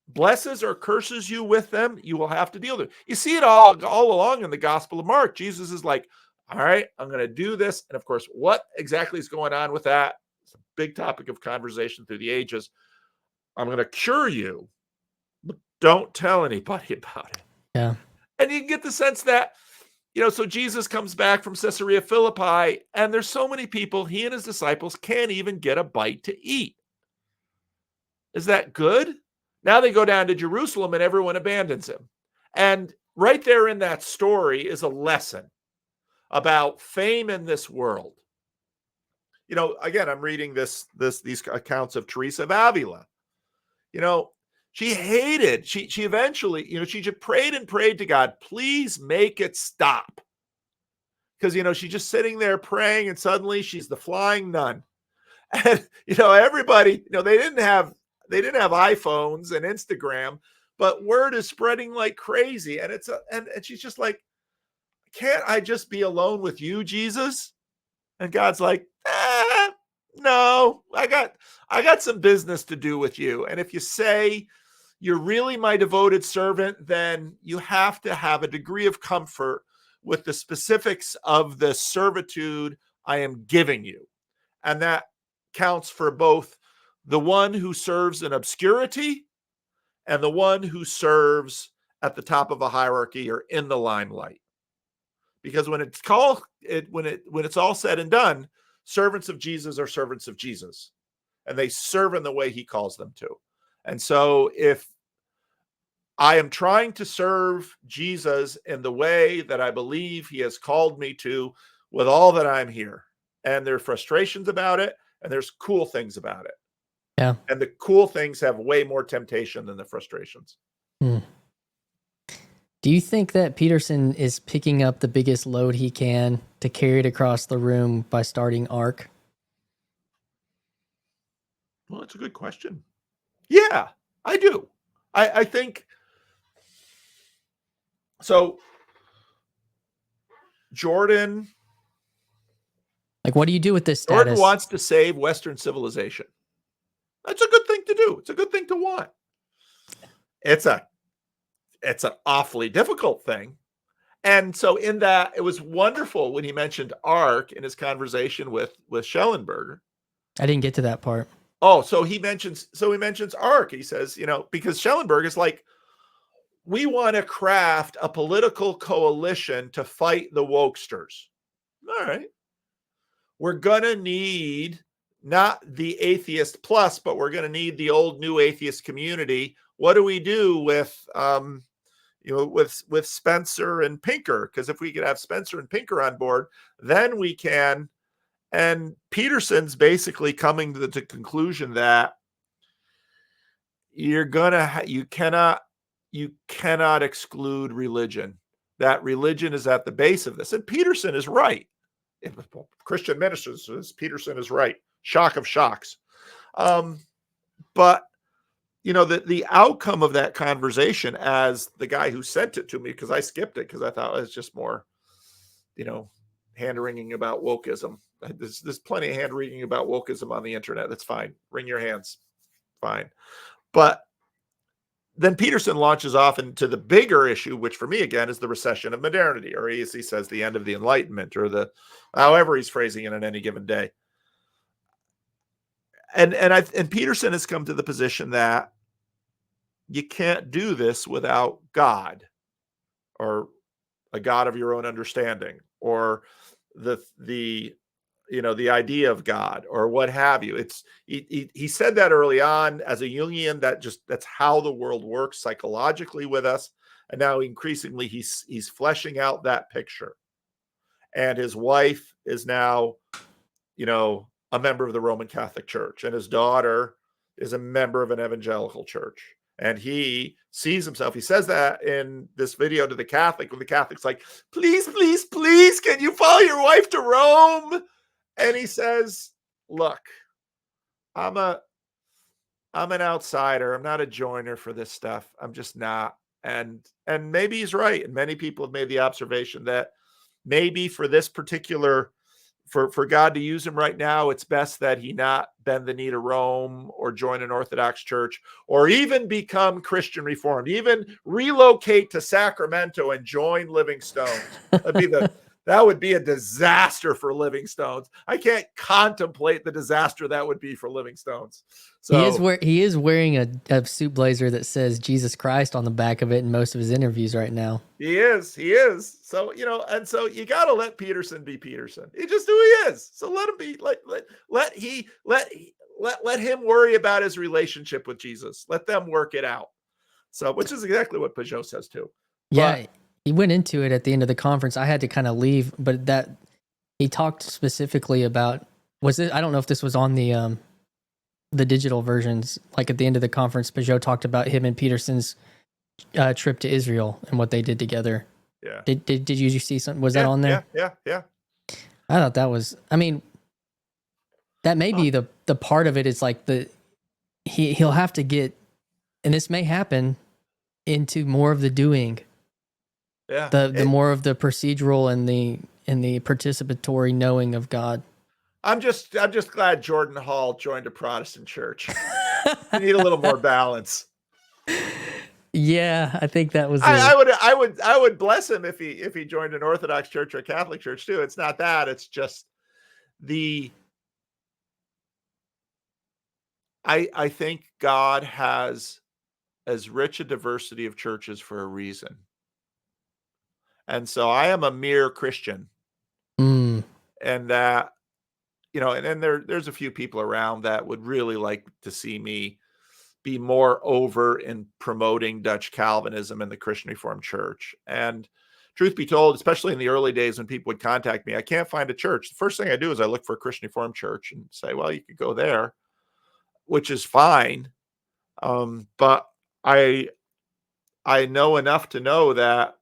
blesses or curses you with them, you will have to deal with it. You see it all along in the Gospel of Mark. Jesus is like, all right, I'm going to do this. And of course, what exactly is going on with that? It's a big topic of conversation through the ages. I'm going to cure you, but don't tell anybody about it. Yeah. And you get the sense that, so Jesus comes back from Caesarea Philippi, and there's so many people, he and his disciples can't even get a bite to eat. Is that good? Now they go down to Jerusalem and everyone abandons him. And right there in that story is a lesson about fame in this world. Again, I'm reading these accounts of Teresa of Avila. She hated, she eventually, she just prayed and prayed to God, please make it stop. Because, she's just sitting there praying and suddenly she's the flying nun. And, everybody, they didn't have iPhones and Instagram, but word is spreading like crazy. And and she's just like, can't I just be alone with you, Jesus? And God's like, no, I got some business to do with you. And if you say you're really my devoted servant, then you have to have a degree of comfort with the specifics of the servitude I am giving you. And that counts for both the one who serves in obscurity and the one who serves at the top of a hierarchy or in the limelight. Because when it's all said and done, servants of Jesus are servants of Jesus, and they serve in the way he calls them to. And so if I am trying to serve Jesus in the way that I believe he has called me to with all that I'm here, and there are frustrations about it, and there's cool things about it. Yeah. And the cool things have way more temptation than the frustrations. Do you think that Peterson is picking up the biggest load he can to carry it across the room by starting ARC? Well, that's a good question. Yeah, I do. I think so. Jordan. Like, what do you do with this status? Jordan wants to save Western civilization. That's a good thing to do. It's a good thing to want. It's an awfully difficult thing. And so in that, it was wonderful when he mentioned ARC in his conversation with Schellenberger. I didn't get to that part. Oh, so he mentions ARC. He says, because Schellenberger is like, we want to craft a political coalition to fight the wokesters. All right. We're going to need not the atheist plus, but we're going to need the old new atheist community. What do we do with Spencer and Pinker? Because if we could have Spencer and Pinker on board, then we can. And Peterson's basically coming to the conclusion that you cannot exclude religion. That religion is at the base of this. And Peterson is right. If Christian ministers says Peterson is right. Shock of shocks. But the outcome of that conversation, as the guy who sent it to me, because I skipped it because I thought it was just more, hand-wringing about wokeism. There's plenty of hand-wringing about wokeism on the internet. That's fine. Wring your hands. Fine. But then Peterson launches off into the bigger issue, which for me, again, is the recession of modernity, or as he says, the end of the Enlightenment, or however he's phrasing it on any given day. And Peterson has come to the position that you can't do this without God, or a God of your own understanding, or the idea of God, or what have you. He said that early on as a Jungian, that's how the world works psychologically with us. And now increasingly he's fleshing out that picture. And his wife is now, a member of the Roman Catholic Church, and his daughter is a member of an evangelical church. And he sees himself. He says that in this video to the Catholic, when the Catholic's like, please, please, please, can you follow your wife to Rome? And he says, look, I'm an outsider. I'm not a joiner for this stuff. I'm just not. And maybe he's right. And many people have made the observation that maybe for this particular, for God to use him right now, it's best that he not bend the knee to Rome, or join an Orthodox church, or even become Christian Reformed, even relocate to Sacramento and join Living Stones. That would be a disaster for Living Stones. I can't contemplate the disaster that would be for Living Stones. So he is wearing a suit blazer that says Jesus Christ on the back of it in most of his interviews right now. He is. So, and so you got to let Peterson be Peterson. He's just who he is. So let him be, let him worry about his relationship with Jesus. Let them work it out. So, which is exactly what Pageau says too. Yeah. He went into it at the end of the conference. I had to kind of leave, but that he talked specifically about, I don't know if this was on the the digital versions. Like at the end of the conference, Pageau talked about him and Peterson's trip to Israel and what they did together. Yeah. Did you see something? Was that on there? Yeah. I thought that was. I mean, that may be the part of it. Is like he'll have to get, and this may happen, into more of the doing. Yeah. The more of the procedural and the participatory knowing of God. I'm just glad Jordan Hall joined a Protestant church. You need a little more balance. Yeah, I think that was. I would bless him if he joined an Orthodox church or a Catholic church too. It's not that. It's just I think God has as rich a diversity of churches for a reason. And so I am a mere Christian. Mm. And that, and there's a few people around that would really like to see me be more over in promoting Dutch Calvinism in the Christian Reformed Church. And truth be told, especially in the early days when people would contact me, I can't find a church. The first thing I do is I look for a Christian Reformed church and say, well, you could go there, which is fine. But I know enough to know that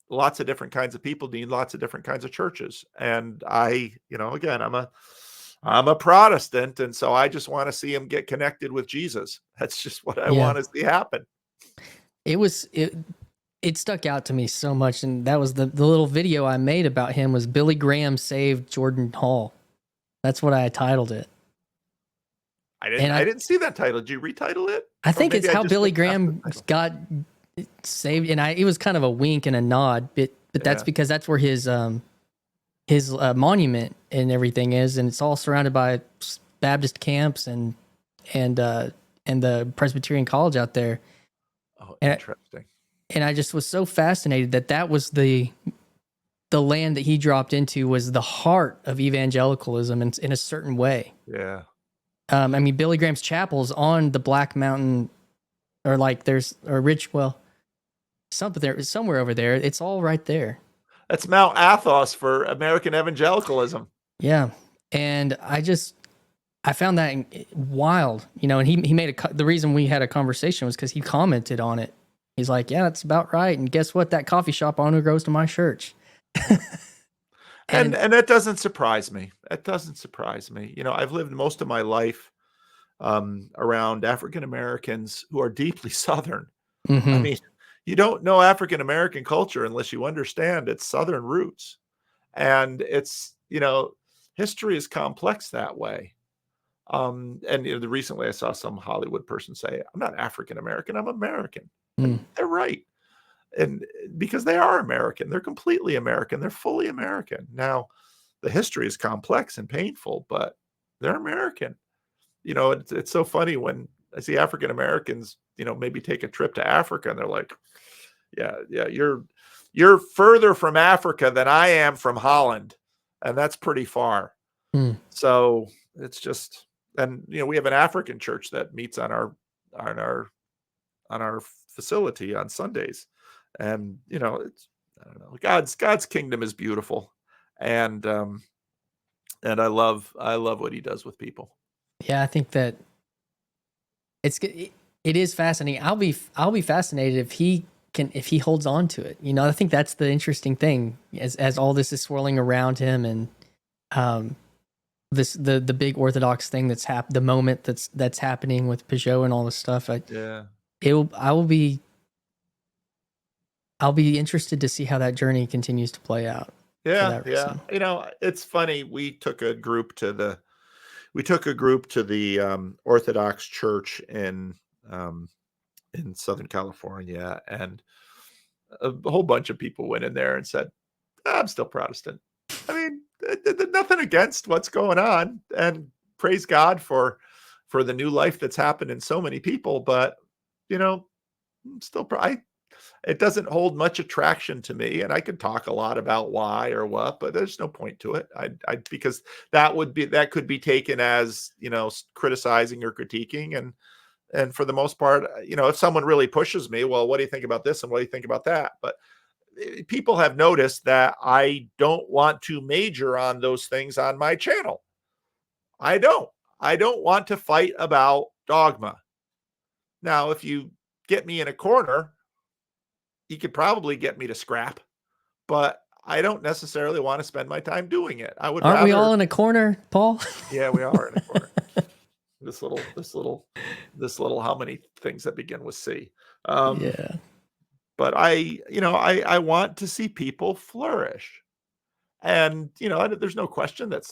lots of different kinds of people need lots of different kinds of churches. And again, I'm a Protestant, and so I just want to see him get connected with Jesus. That's just what I want to see happen. It stuck out to me so much, and that was the little video I made about him was Billy Graham saved Jordan Hall. That's what I titled it. I didn't see that title. Did you retitle it? I think it's how Billy Graham got saved, and it was kind of a wink and a nod, but that's because that's where his monument and everything is, and it's all surrounded by Baptist camps and the Presbyterian college out there. Oh, interesting. And I just was so fascinated that was the land that he dropped into was the heart of evangelicalism in a certain way. Yeah. I mean, Billy Graham's chapel's on the Black Mountain, or like somewhere over there. It's all right there. That's Mount Athos for American evangelicalism. Yeah. And I found that wild, and he made the reason we had a conversation was because he commented on it. He's like, yeah, that's about right. And guess what? That coffee shop owner goes to my church. and that doesn't surprise me. That doesn't surprise me. I've lived most of my life around African Americans who are deeply Southern. Mm-hmm. I mean, you don't know African American culture unless you understand its Southern roots. And it's, history is complex that way. And recently I saw some Hollywood person say, I'm not African American, I'm American. And they're right. And because they are American, they're completely American, they're fully American. Now, the history is complex and painful, but they're American. It's so funny when I see African Americans, maybe take a trip to Africa and they're like, yeah, you're further from Africa than I am from Holland. And that's pretty far. So it's just, and we have an African church that meets on our facility on Sundays. And it's, I don't know, God's kingdom is beautiful. And I love what he does with people. Yeah, I think that it is fascinating. I'll be fascinated if he holds on to it. I think that's the interesting thing as all this is swirling around him, and the big Orthodox thing the moment that's happening with Pageau and all this stuff. I'll be interested to see how that journey continues to play out. Yeah. It's funny. We took a group to the Orthodox Church in Southern California, and a whole bunch of people went in there and said, I'm still Protestant. I mean, nothing against what's going on, and praise God for the new life that's happened in so many people, but still it doesn't hold much attraction to me, and I could talk a lot about why or what, but there's no point to it. Because that could be taken as criticizing or critiquing, and for the most part, if someone really pushes me, well, what do you think about this and what do you think about that? But people have noticed that I don't want to major on those things on my channel. I don't. I don't want to fight about dogma. Now, if you get me in a corner, you could probably get me to scrap, but I don't necessarily want to spend my time doing it. I would Aren't we rather. all in a corner, Paul? Yeah, we are in a corner. This little, how many things that begin with C. Yeah. But I want to see people flourish. And, there's no question that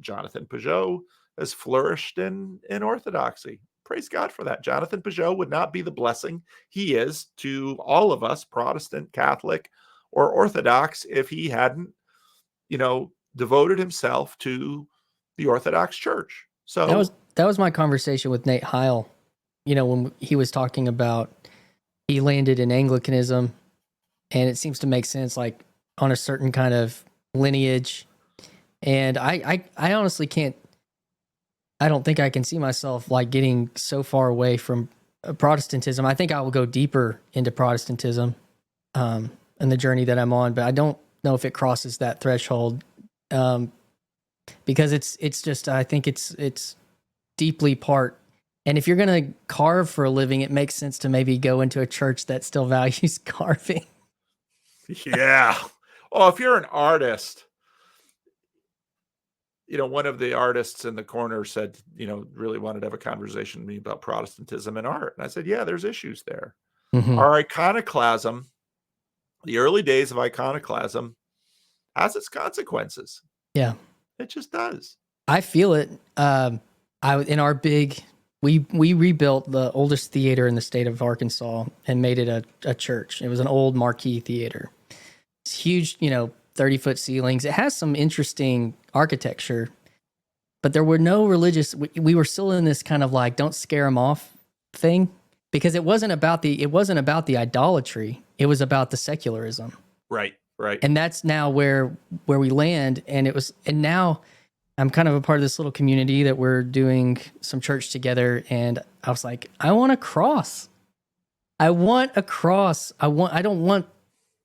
Jonathan Pageau has flourished in orthodoxy. Praise God for that. Jonathan Pageau would not be the blessing he is to all of us, Protestant, Catholic, or Orthodox, if he hadn't, devoted himself to the Orthodox Church. So that was my conversation with Nate Heil. When he was talking about he landed in Anglicanism, and it seems to make sense, like on a certain kind of lineage. And I honestly can't. I don't think I can see myself like getting so far away from Protestantism. I think I will go deeper into Protestantism, in the journey that I'm on, but I don't know if it crosses that threshold, because it's just, I think it's deeply part. And if you're going to carve for a living, it makes sense to maybe go into a church that still values carving. Yeah. Oh, if you're an artist, one of the artists in the corner said, really wanted to have a conversation with me about Protestantism and art. And I said, yeah, there's issues there. Mm-hmm. Our iconoclasm, the early days of iconoclasm, has its consequences. Yeah. It just does. I feel it. We rebuilt the oldest theater in the state of Arkansas and made it a church. It was an old marquee theater. It's huge, 30-foot ceilings. It has some interesting architecture, but there were no religious. We were still in this kind of like, don't scare them off thing, because it wasn't about the idolatry. It was about the secularism. Right. And that's now where we land. And now I'm kind of a part of this little community that we're doing some church together. And I was like, I want a cross. I don't want,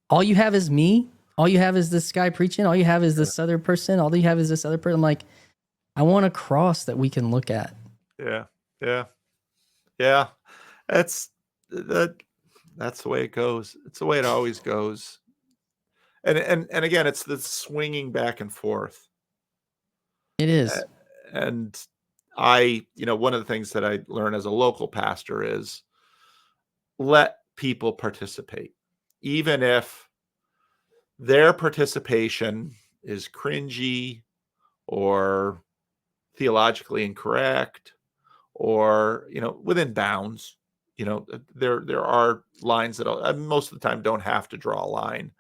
all you have is me. All you have is this guy preaching. All you have is this other person. All you have is this other person. I'm like, I want a cross that we can look at. Yeah. That's the way it goes. It's the way it always goes. And again, it's the swinging back and forth. It is. And one of the things that I learned as a local pastor is let people participate, even if their participation is cringy or theologically incorrect or, within bounds. There are lines that most of the time don't have to draw a line,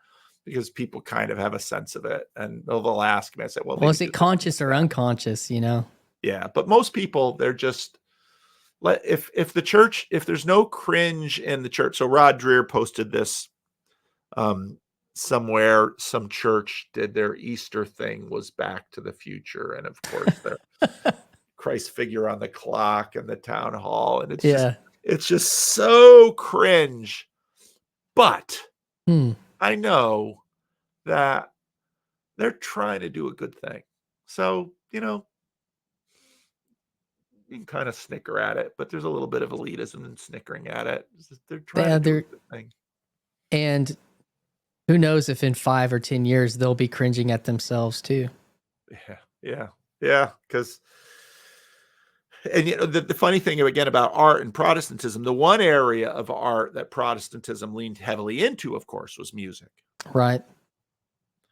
because people kind of have a sense of it, and they'll ask me. I say, well, is it conscious or unconscious? Yeah, but most people, they're just if the church, if there's no cringe in the church. So Rod Dreher posted this somewhere. Some church did their Easter thing was Back to the Future, and of course their Christ figure on the clock and the town hall, and it's just so cringe. But I know that they're trying to do a good thing. So, you can kind of snicker at it, but there's a little bit of elitism in snickering at it. They're trying to do a good thing. And who knows if in 5 or 10 years they'll be cringing at themselves too. Yeah. Because, and the funny thing again about art and Protestantism, the one area of art that Protestantism leaned heavily into, of course, was music. Right.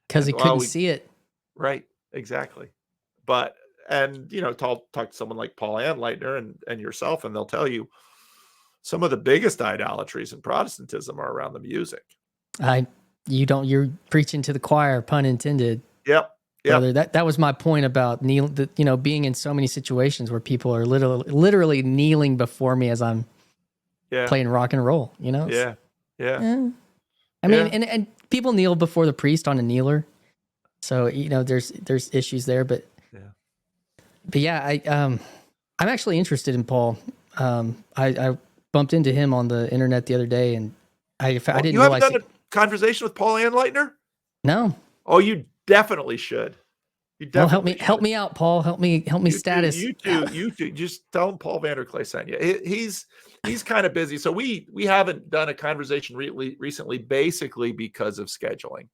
Because he couldn't see it. Right. Exactly. But, and, talk to someone like Paul VanderKlay and yourself, and they'll tell you some of the biggest idolatries in Protestantism are around the music. You're preaching to the choir, pun intended. Yep. Brother, that was my point about being in so many situations where people are literally kneeling before me as I'm playing rock and roll, Yeah. I mean, and people kneel before the priest on a kneeler. So, there's issues there, but I'm actually interested in Paul. I bumped into him on the internet the other day, and I didn't you haven't done a conversation with Paul VanderKlay? No. Oh, you definitely should. You Well, definitely help me out, Paul. Help me status. You too. Just tell him Paul VanderKlay sent you. He's kind of busy, so we haven't done a conversation recently, basically because of scheduling.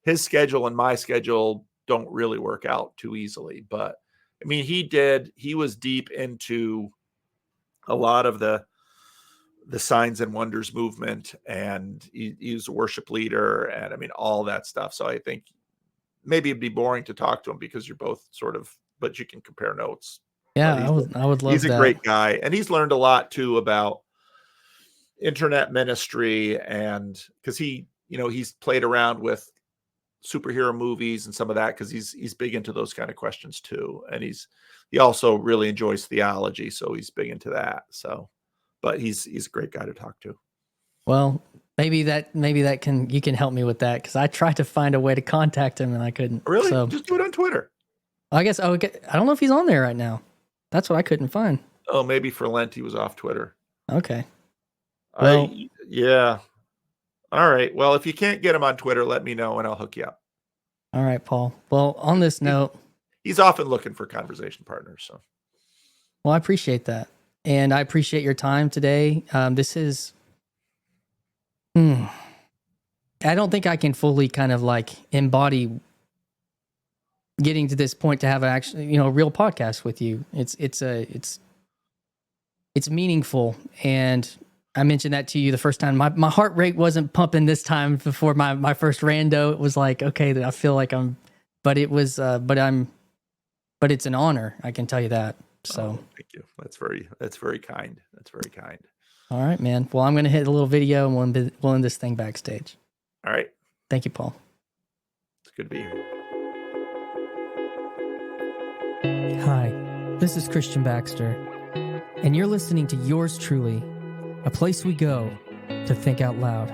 His schedule and my schedule don't really work out too easily. But I mean, he was deep into a lot of the signs and wonders movement, and he was a worship leader, and I mean all that stuff. So I think maybe it'd be boring to talk to him because you're both sort of, but you can compare notes. Yeah, I would love he's a that. great guy, and he's learned a lot too about internet ministry, and because he's played around with superhero movies and some of that, because he's big into those kind of questions too, and he also really enjoys theology, so he's big into that. So, but he's a great guy to talk to. Well, maybe you can help me with that, because I tried to find a way to contact him and I couldn't. Really? So, just do it on Twitter. I guess I don't know if he's on there right now. That's what I couldn't find. Oh, maybe for Lent he was off Twitter. Okay. Well, yeah. All right. Well, if you can't get him on Twitter, let me know and I'll hook you up. All right, Paul. Well, on this note, he's often looking for conversation partners. So, well, I appreciate that, and I appreciate your time today. This is, I don't think I can fully kind of like embody getting to this point to have a real podcast with you. It's meaningful, and I mentioned that to you the first time. My heart rate wasn't pumping this time before my first rando. It was like, okay, I feel like but it's an honor. I can tell you that. So thank you. That's very kind. That's very kind. All right, man. Well, I'm going to hit a little video and we'll end this thing backstage. All right. Thank you, Paul. It's good to be here. Hi, this is Christian Baxter, and you're listening to Yours Truly, a place we go to think out loud.